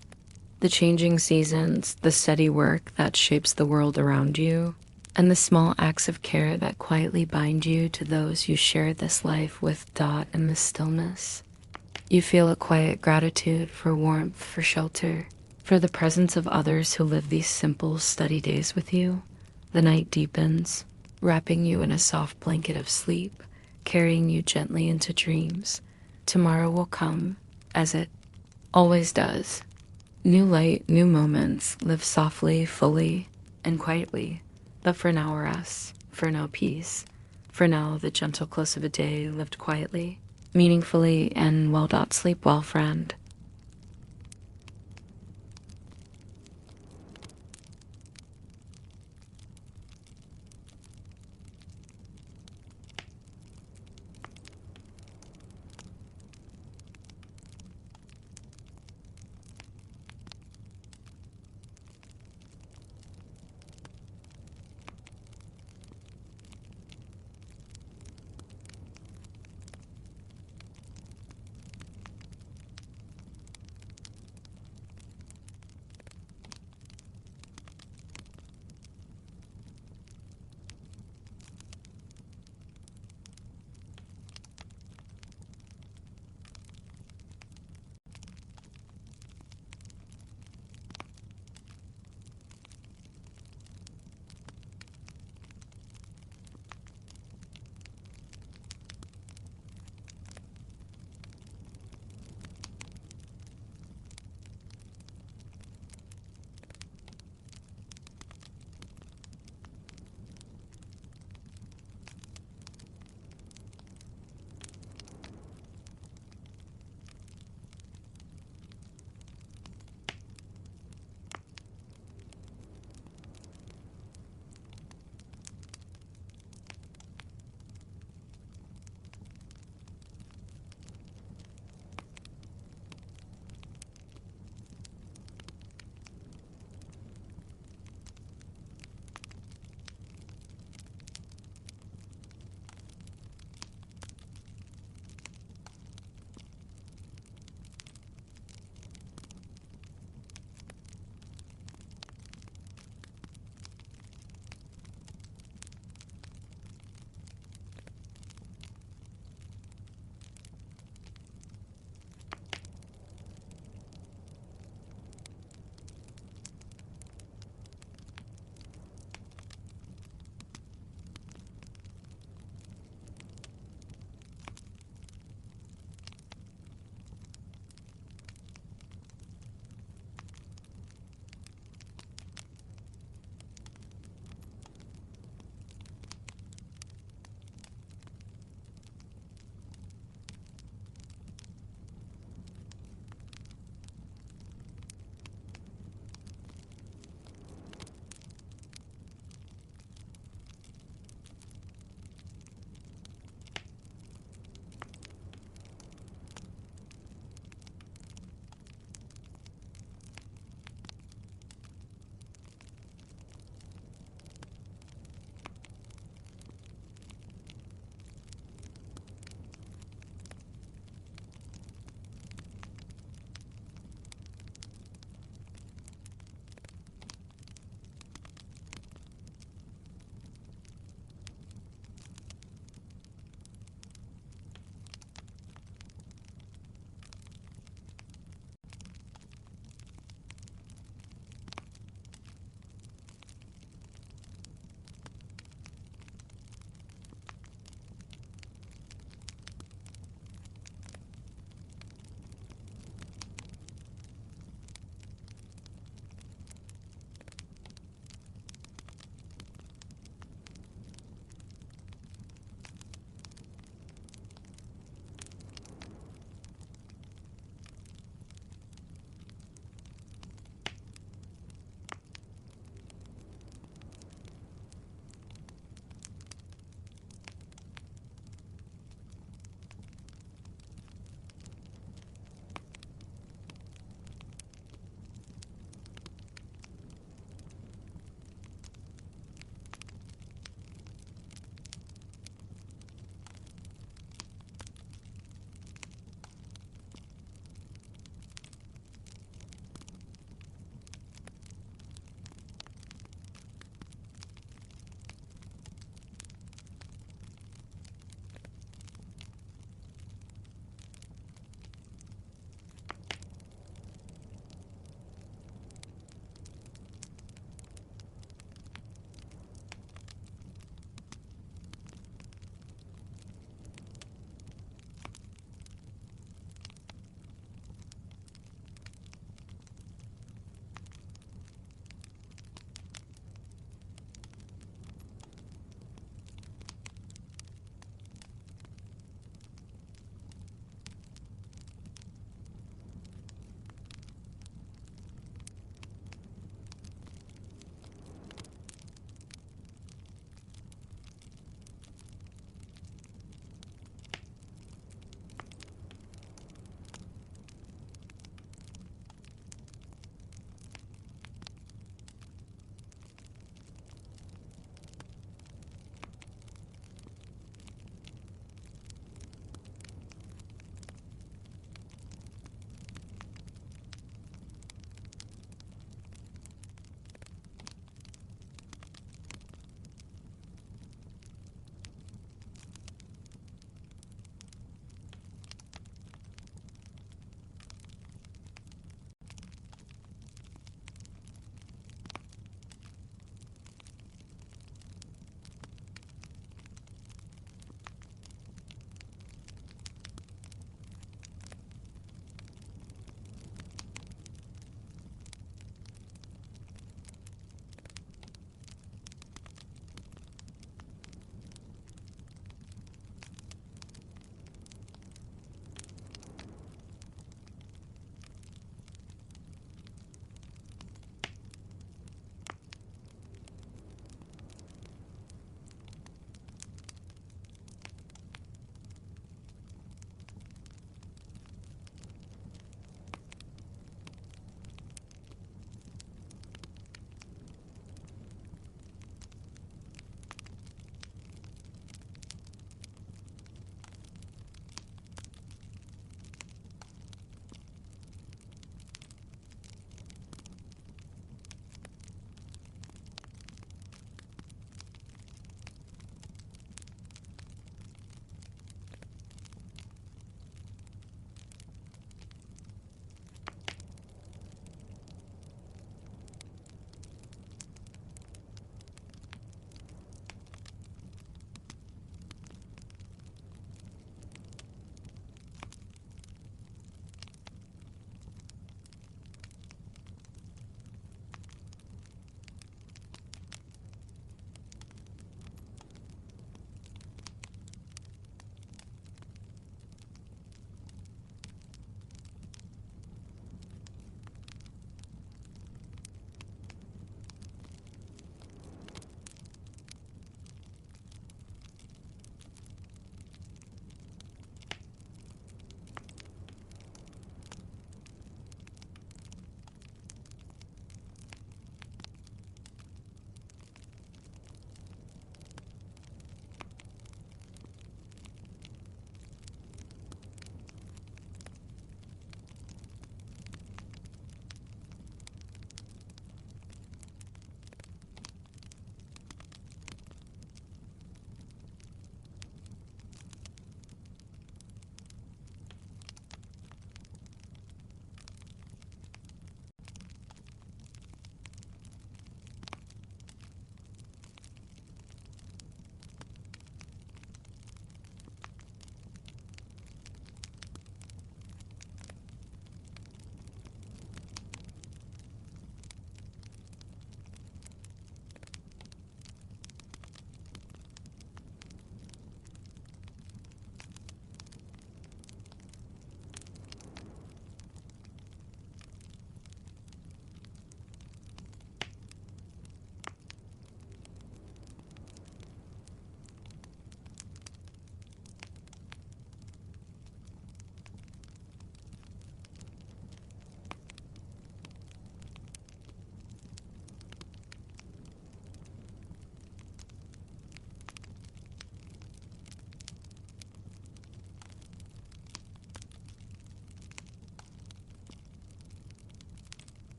A: the changing seasons, the steady work that shapes the world around you, and the small acts of care that quietly bind you to those you share this life with. In the stillness, you feel a quiet gratitude for warmth, for shelter, for the presence of others who live these simple, steady days with you. The night deepens, wrapping you in a soft blanket of sleep, carrying you gently into dreams. Tomorrow will come, as it always does. New light, new moments, live softly, fully, and quietly. But for now, rest, for now, peace, for now, the gentle close of a day lived quietly, meaningfully, and well. Sleep well, friend.